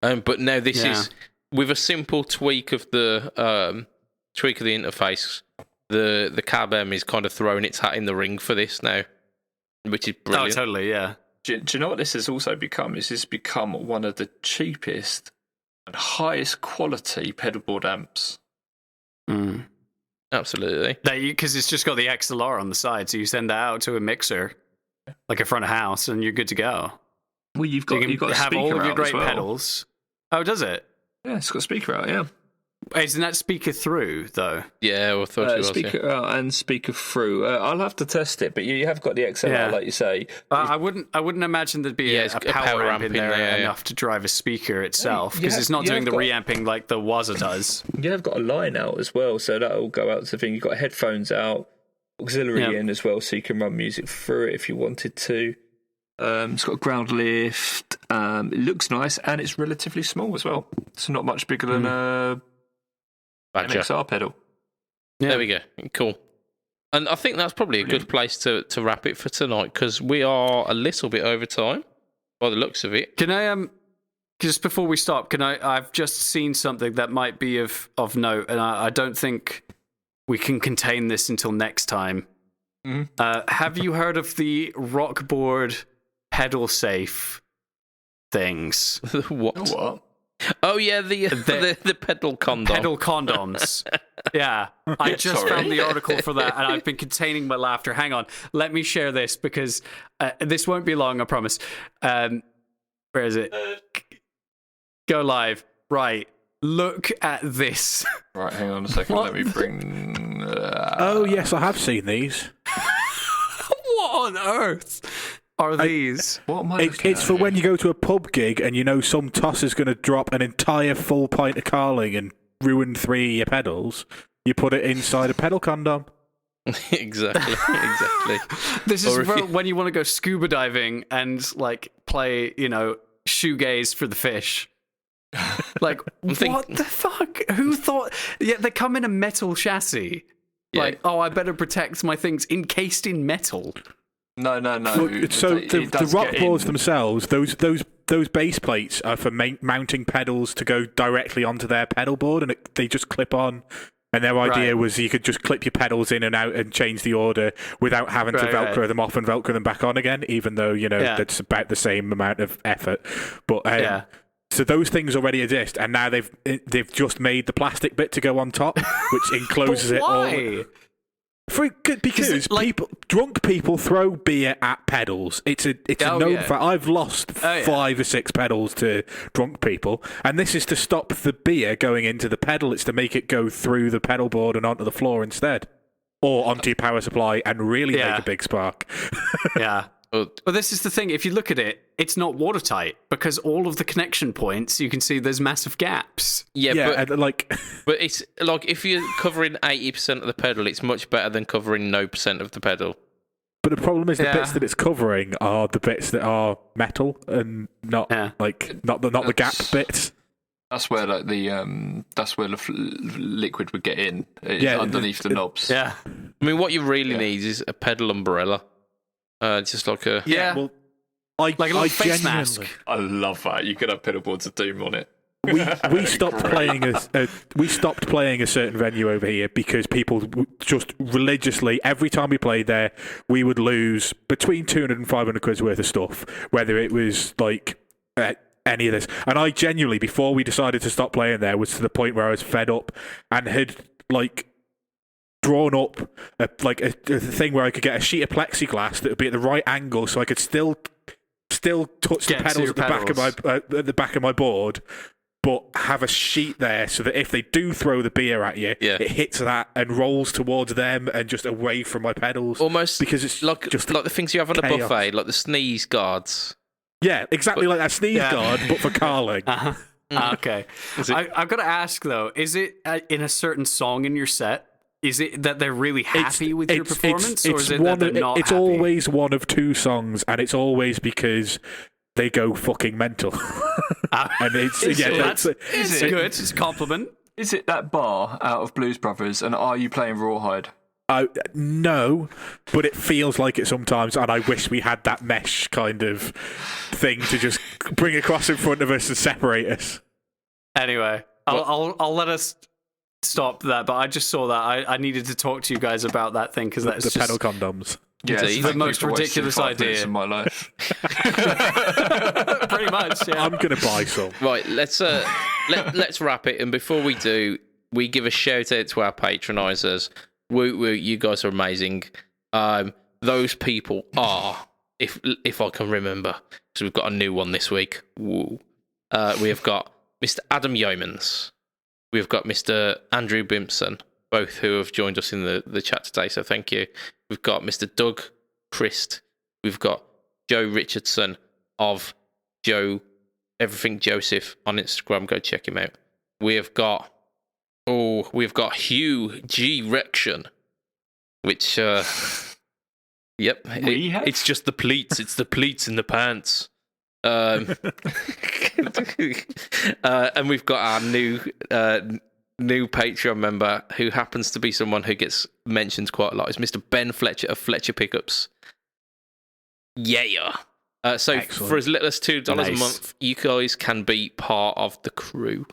But now this is with a simple tweak of the interface. The Cab M is kind of throwing its hat in the ring for this now, which is brilliant. Oh, totally, yeah. Do you know what this has also become? This has become one of the cheapest and highest quality pedalboard amps. Mm. Absolutely. Because it's just got the XLR on the side, so you send that out to a mixer, like a front of house, and you're good to go. Well, you've got a have speaker all of your out great as well. pedals. Oh, does it? Yeah, it's got a speaker out, yeah. Isn't that speaker through though? Yeah, I thought it was. Speaker out and speaker through. I'll have to test it, but you have got the XLR, like you say. I wouldn't imagine there'd be a power amp in there enough to drive a speaker itself, because it's not doing the reamping like the Waza does. You have got a line out as well, so that'll go out to the thing. You've got headphones out, auxiliary in as well, so you can run music through it if you wanted to. It's got a ground lift. It looks nice, and it's relatively small as well. It's not much bigger than a MXR pedal. Yeah. There we go. Cool. And I think that's probably a good place to wrap it for tonight, because we are a little bit over time by the looks of it. Can I just before we stop, I've just seen something that might be of note, and I don't think we can contain this until next time. Have you heard of the Rockboard pedal safe things? What? Oh yeah, the pedal condom. Pedal condoms. Yeah, I just found the article for that, and I've been containing my laughter. Hang on, let me share this, because this won't be long, I promise. Where is it? Go live. Right. Look at this. Right, hang on a second. Let me bring. Oh yes, I have seen these. What on earth are these? What am I it's for when you go to a pub gig and you know some toss is going to drop an entire full pint of Carling and ruin 3 of your pedals. You put it inside a pedal condom. Exactly. This is when you want to go scuba diving and like play, shoegaze for the fish. Like, what the fuck? Who thought? Yeah, they come in a metal chassis. Yeah. Like, I better protect my things encased in metal. No. Look, so the rock boards themselves, those base plates are for mounting pedals to go directly onto their pedal board, and they just clip on. And their idea was you could just clip your pedals in and out and change the order without having to Velcro them off and Velcro them back on again, even though, that's about the same amount of effort. But so those things already exist, and now they've just made the plastic bit to go on top, which encloses it all. Because drunk people throw beer at pedals. It's a known fact. I've lost 5 or 6 pedals to drunk people, and this is to stop the beer going into the pedal. It's to make it go through the pedal board and onto the floor instead, or onto your power supply and really make a big spark. Yeah. But this is the thing. If you look at it, it's not watertight, because all of the connection points, you can see there's massive gaps. But it's like if you're covering 80% of the pedal, it's much better than covering no % of the pedal. But the problem is the bits that it's covering are the bits that are metal and not the gap bits. That's where the liquid would get in. It's underneath the knobs. Yeah. I mean, what you really need is a pedal umbrella. Just like a like a little face mask. I love that. You could have pedal boards of doom on it. We stopped playing a certain venue over here because people just religiously, every time we played there, we would lose between 200 and 500 quid's worth of stuff, whether it was like any of this. And I genuinely, before we decided to stop playing there, was to the point where I was fed up and had drawn up a thing where I could get a sheet of plexiglass that would be at the right angle, so I could still touch the pedals at the back of my board, but have a sheet there so that if they do throw the beer at you, it hits that and rolls towards them and just away from my pedals. Almost because it's like the things you have on a buffet, like the sneeze guards. Yeah, exactly like that sneeze guard, but for Carling. Okay. I've got to ask though, is it in a certain song in your set? Is it that they're really happy with your performance, or is it that they're not It's happy? always one of 2 songs, and it's always because they go fucking mental. And it's good. It's a compliment. Is it that bar out of Blues Brothers, and Are You Playing Rawhide? No, but it feels like it sometimes, and I wish we had that mesh kind of thing to just bring across in front of us and separate us. Anyway, I'll let us stop that, but I just saw that. I needed to talk to you guys about that thing, because that's the pedal condoms. Yeah, it's the most ridiculous idea in my life. Pretty much. Yeah. I'm gonna buy some. Right, let's wrap it, and before we do, we give a shout out to our patronisers. Woo woo, you guys are amazing. Those people are, if I can remember, so we've got a new one this week. Woo. We have got Mr. Adam Yeomans. We've got Mr. Andrew Bimpson, both who have joined us in the chat today, so thank you. We've got Mr. Doug Christ. We've got Joe Richardson of Joe Everything Joseph on Instagram. Go check him out. We've got Hugh G. Rection, which it's just the pleats. It's the pleats in the pants. And we've got our new Patreon member, who happens to be someone who gets mentioned quite a lot. It's Mr. Ben Fletcher of Fletcher Pickups. Yeah. So Excellent. for as little as $2 a month, you guys can be part of the crew.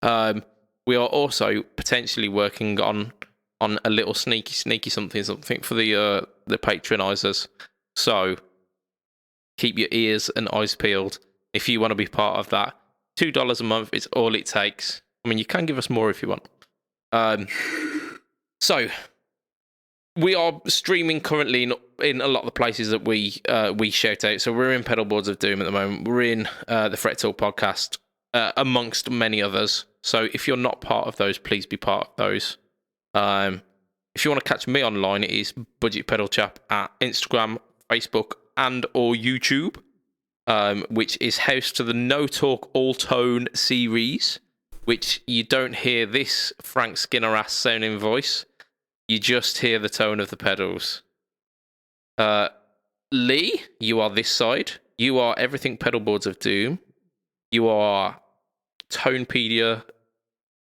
We are also potentially working on a little sneaky something for the patronisers. So keep your ears and eyes peeled if you want to be part of that. $2 a month is all it takes. I mean, you can give us more if you want. So we are streaming currently in a lot of the places that we shout out. So we're in Pedalboards of Doom at the moment. We're in the Fret Talk podcast, amongst many others. So if you're not part of those, please be part of those. If you want to catch me online, it is BudgetPedalChap at Instagram, Facebook, and or YouTube, which is host to the No Talk All Tone series, which you don't hear this Frank Skinner-ass sounding voice. You just hear the tone of the pedals. Lee, you are this side. You are Everything Pedalboards of Doom. You are Tonepedia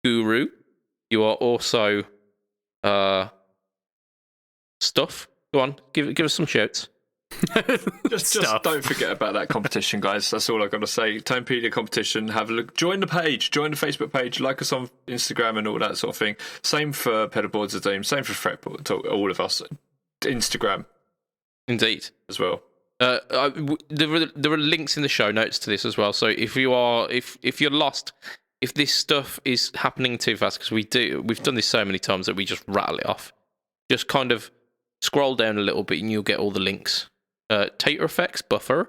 Guru. You are also Stuff. Go on, give us some shouts. just don't forget about that competition, guys. That's all I've got to say. Tonepedia competition. Have a look. Join the page. Join the Facebook page. Like us on Instagram and all that sort of thing. Same for Pedalboards of Doom. Same for Fretboard. All of us. Instagram. Indeed. As well. There are links in the show notes to this as well. So if you're lost, if this stuff is happening too fast, because we've done this so many times that we just rattle it off. Just kind of scroll down a little bit and you'll get all the links. Tater Effects Buffer,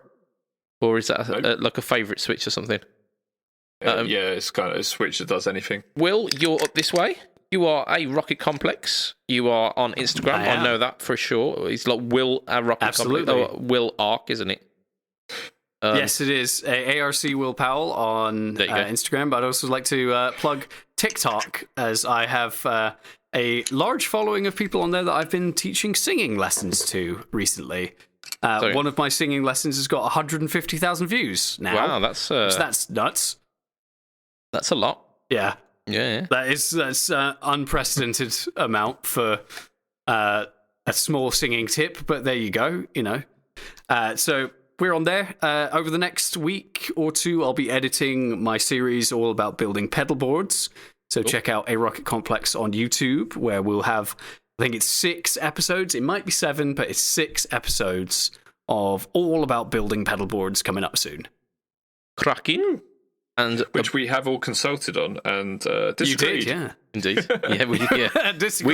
or is that like a favourite switch or something? Yeah, it's kind of a switch that does anything. Will, you're up this way. You are a Rocket Complex. You are on Instagram. I know that for sure. It's like Will a Rocket Absolutely. Complex. Will Arc, isn't it? Yes, it is. ARC Will Powell on Instagram, but I'd also like to plug TikTok, as I have a large following of people on there that I've been teaching singing lessons to recently. One of my singing lessons has got 150,000 views now. Wow, that's nuts. That's a lot. Yeah. Yeah. That's unprecedented amount for a small singing tip, but there you go, you know. So we're on there. Over the next week or two, I'll be editing my series all about building pedal boards. So check out A Rocket Complex on YouTube, where we'll have, I think it's 6 episodes. It might be 7, but it's 6 episodes of all about building pedal boards coming up soon. Cracking. And which we have all consulted on and disagreed. You did, yeah. Indeed. Yeah, we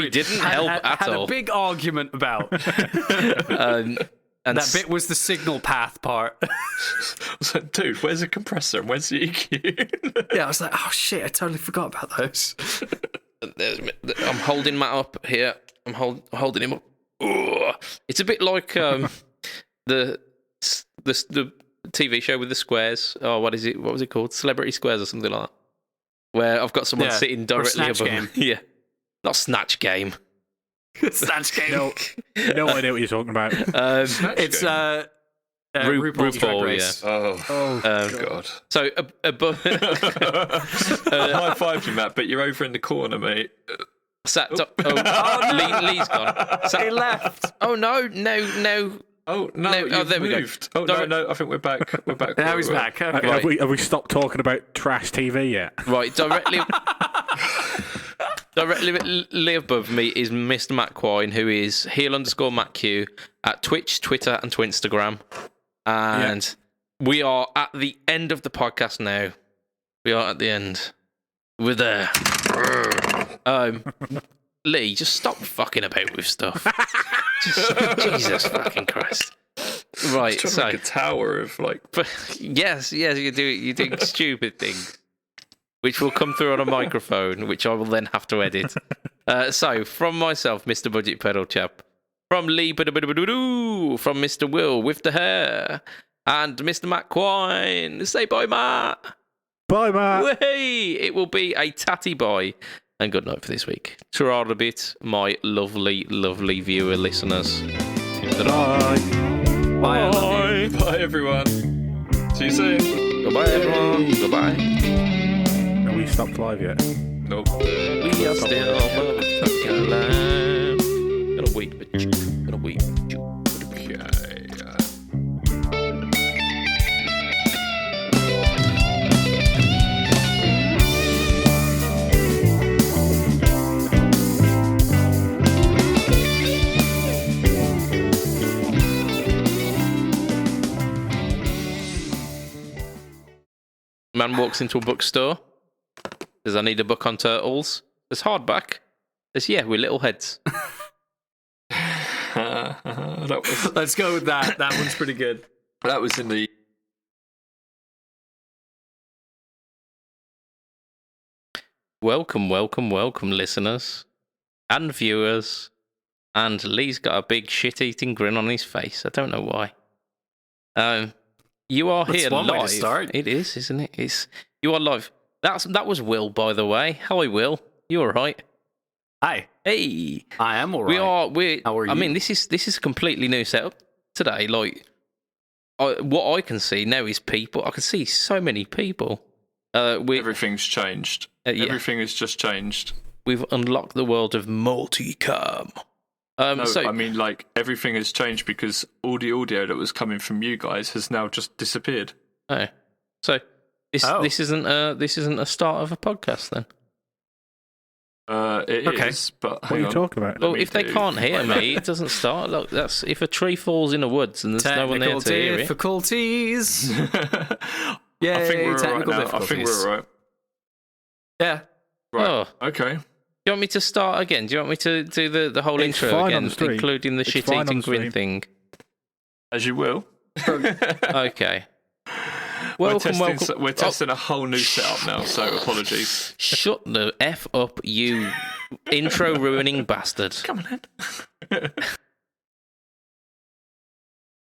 didn't help at all. Had a big argument about. And that bit was the signal path part. I was like, dude, where's the compressor and where's the EQ? Yeah, I was like, oh shit, I totally forgot about those. I'm holding Matt up here. I'm holding him up. Ugh. It's a bit like the TV show with the squares. Oh, what is it? What was it called? Celebrity Squares or something like that. Where I've got someone sitting directly above me. Yeah, not Snatch Game. Snatch Game. No idea what you're talking about. It's RuPaul's Drag Race. Yeah. Oh God. So above. High five you, Matt, but you're over in the corner, mate. Lee's gone. He left. Oh no. Oh no! There moved. we go. No! I think we're back. We're back. Now he's back. Okay. Right. Have we stopped talking about trash TV yet? Right, directly above me is Mr. Matt Quine, who is heel_MattQ at Twitch, Twitter, and Twinstagram. And we are at the end of the podcast now. We are at the end. We're there. Lee, just stop fucking about with stuff. Jesus fucking Christ. Right, so like a tower of like. Yes, you do. You're doing stupid things. which will come through on a microphone, which I will then have to edit. So, from myself, Mr. Budget Pedal Chap, from Lee, from Mr. Will with the hair, and Mr. Matt Quine. Say bye, Matt. Bye, Matt. Hey, it will be a tatty bye. And good night for this week. Ta-ra a bit, my lovely, lovely viewer listeners. Bye. Bye. Bye, everyone. See you soon. Goodbye, everyone. Goodbye. Are we stopped live yet? Nope. We are still motherfucking alive. Gonna wait, bitch. Gonna wait, bitch. Man walks into a bookstore. Says, I need a book on turtles. There's hardback. There's, yeah, with little heads. That was Let's go with that. That one's pretty good. that was in the. Welcome, welcome, welcome, listeners and viewers. And Lee's got a big shit-eating grin on his face. I don't know why. You are That's here one way live. to start. It is, isn't it? You are live. That was Will, by the way. Hi, Will. You all right? Hi, Hey. I am all right. We're. How are I you? mean, this is a completely new setup today. Like, what I can see now is people. I can see so many people. Everything's changed. Yeah. Everything has just changed. We've unlocked the world of multicam. No, So I mean, like, everything has changed because all the audio that was coming from you guys has now just disappeared. oh, so this isn't a start of a podcast then. It Okay. is, but What are hang you on. talking about? Well, me if they do. can't hear me, it doesn't start. Look, that's if a tree falls in the woods and there's no one there to hear it. Difficulties. I Yay, think we're all right technical now. I difficulties. think we're all right. Yeah. Right. Oh. Okay. Do you want me to start again? Do you want me to do the whole It's intro fine on again, the stream. including the It's shit fine on eating the grin stream. thing? As you will. Okay. Welcome. We're testing a whole new setup now, so apologies. Shut the F up, you intro ruining bastard. Come on, then.